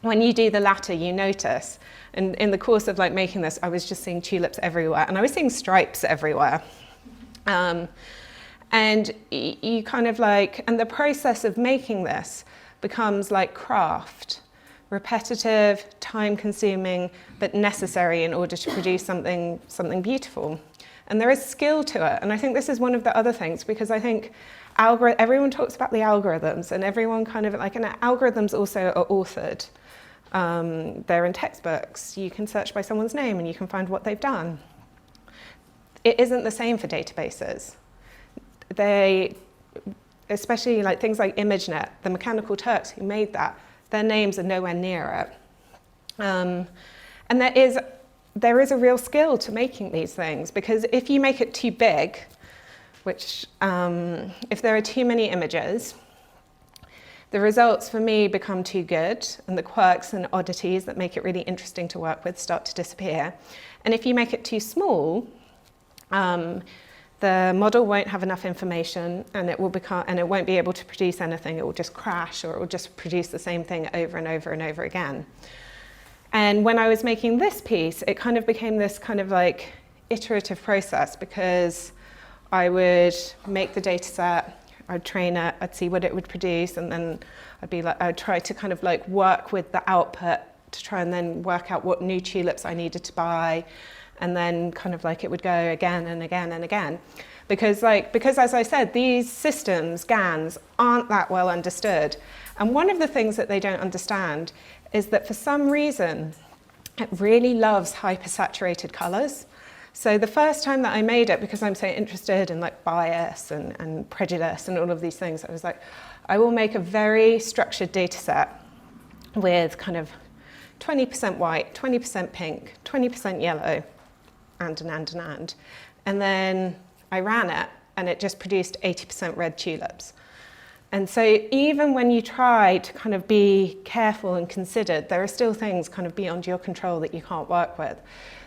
When you do the latter, you notice, and in the course of like making this, I was just seeing tulips everywhere, and I was seeing stripes everywhere. And you kind of like, and the process of making this becomes like craft, repetitive, time-consuming, but necessary in order to produce something beautiful. And there is skill to it, and I think this is one of the other things, because I think everyone talks about the algorithms, and everyone kind of like, and algorithms also are authored. They're in textbooks. You can search by someone's name and you can find what they've done. It isn't the same for databases. They, especially like things like ImageNet, the Mechanical Turks who made that, their names are nowhere near it. And there is a real skill to making these things, because if you make it too big, which if there are too many images, the results for me become too good, and the quirks and oddities that make it really interesting to work with start to disappear. And if you make it too small, the model won't have enough information, and it won't be able to produce anything. It will just crash, or it will just produce the same thing over and over and over again. And when I was making this piece, it kind of became this kind of like iterative process, because I would make the data set, I'd train it, I'd see what it would produce, and then I'd try to kind of like work with the output to try and then work out what new tulips I needed to buy. And then kind of like it would go again and again and again. Because as I said, these systems, GANs, aren't that well understood. And one of the things that they don't understand is that for some reason, it really loves hypersaturated colors. So the first time that I made it, because I'm so interested in like bias and prejudice and all of these things, I was like, I will make a very structured data set with kind of 20% white, 20% pink, 20% yellow, and. And then I ran it, and it just produced 80% red tulips. And so even when you try to kind of be careful and considered, there are still things kind of beyond your control that you can't work with.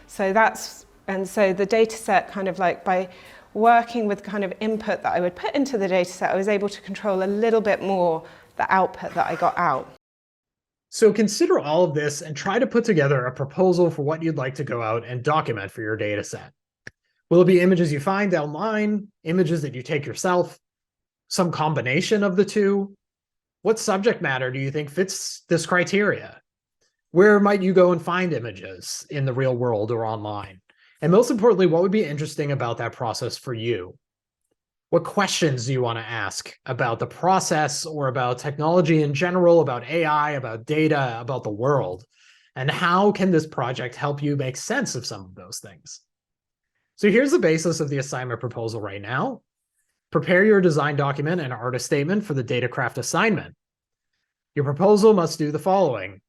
So the data set kind of like by working with kind of input that I would put into the data set, I was able to control a little bit more the output that I got out. So consider all of this and try to put together a proposal for what you'd like to go out and document for your data set. Will it be images you find online, images that you take yourself, some combination of the two? What subject matter do you think fits this criteria? Where might you go and find images in the real world or online? And most importantly, what would be interesting about that process for you? What questions do you want to ask about the process or about technology in general, about AI, about data, about the world? And how can this project help you make sense of some of those things? So here's the basis of the assignment proposal right now. Prepare your design document and artist statement for the DataCraft assignment. Your proposal must do the following.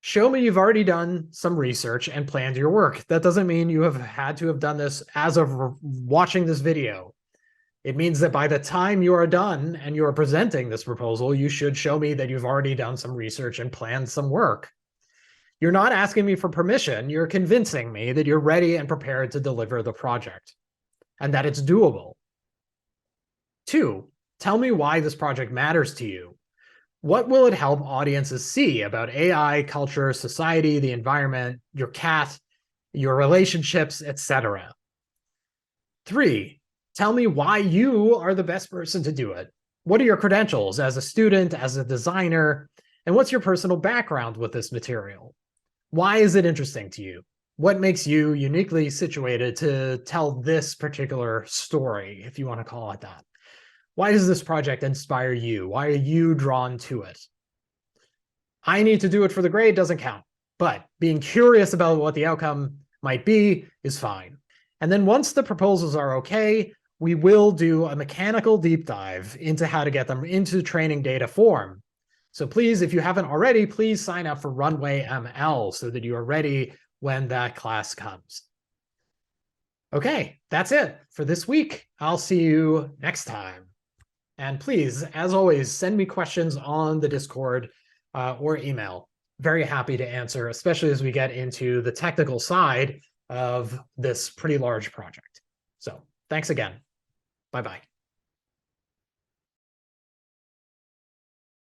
Show me you've already done some research and planned your work. That doesn't mean you have had to have done this as of watching this video. It means that by the time you are done and you are presenting this proposal, you should show me that you've already done some research and planned some work. You're not asking me for permission. You're convincing me that you're ready and prepared to deliver the project and that it's doable. 2, tell me why this project matters to you. What will it help audiences see about AI, culture, society, the environment, your cat, your relationships, etc.? 3, tell me why you are the best person to do it. What are your credentials as a student, as a designer, and what's your personal background with this material? Why is it interesting to you? What makes you uniquely situated to tell this particular story, if you want to call it that? Why does this project inspire you? Why are you drawn to it? I need to do it for the grade doesn't count, but being curious about what the outcome might be is fine. And then once the proposals are okay, we will do a mechanical deep dive into how to get them into training data form. So please, if you haven't already, please sign up for Runway ML so that you are ready when that class comes. Okay, that's it for this week. I'll see you next time. And please, as always, send me questions on the Discord or email. Very happy to answer, especially as we get into the technical side of this pretty large project. So thanks again. Bye-bye.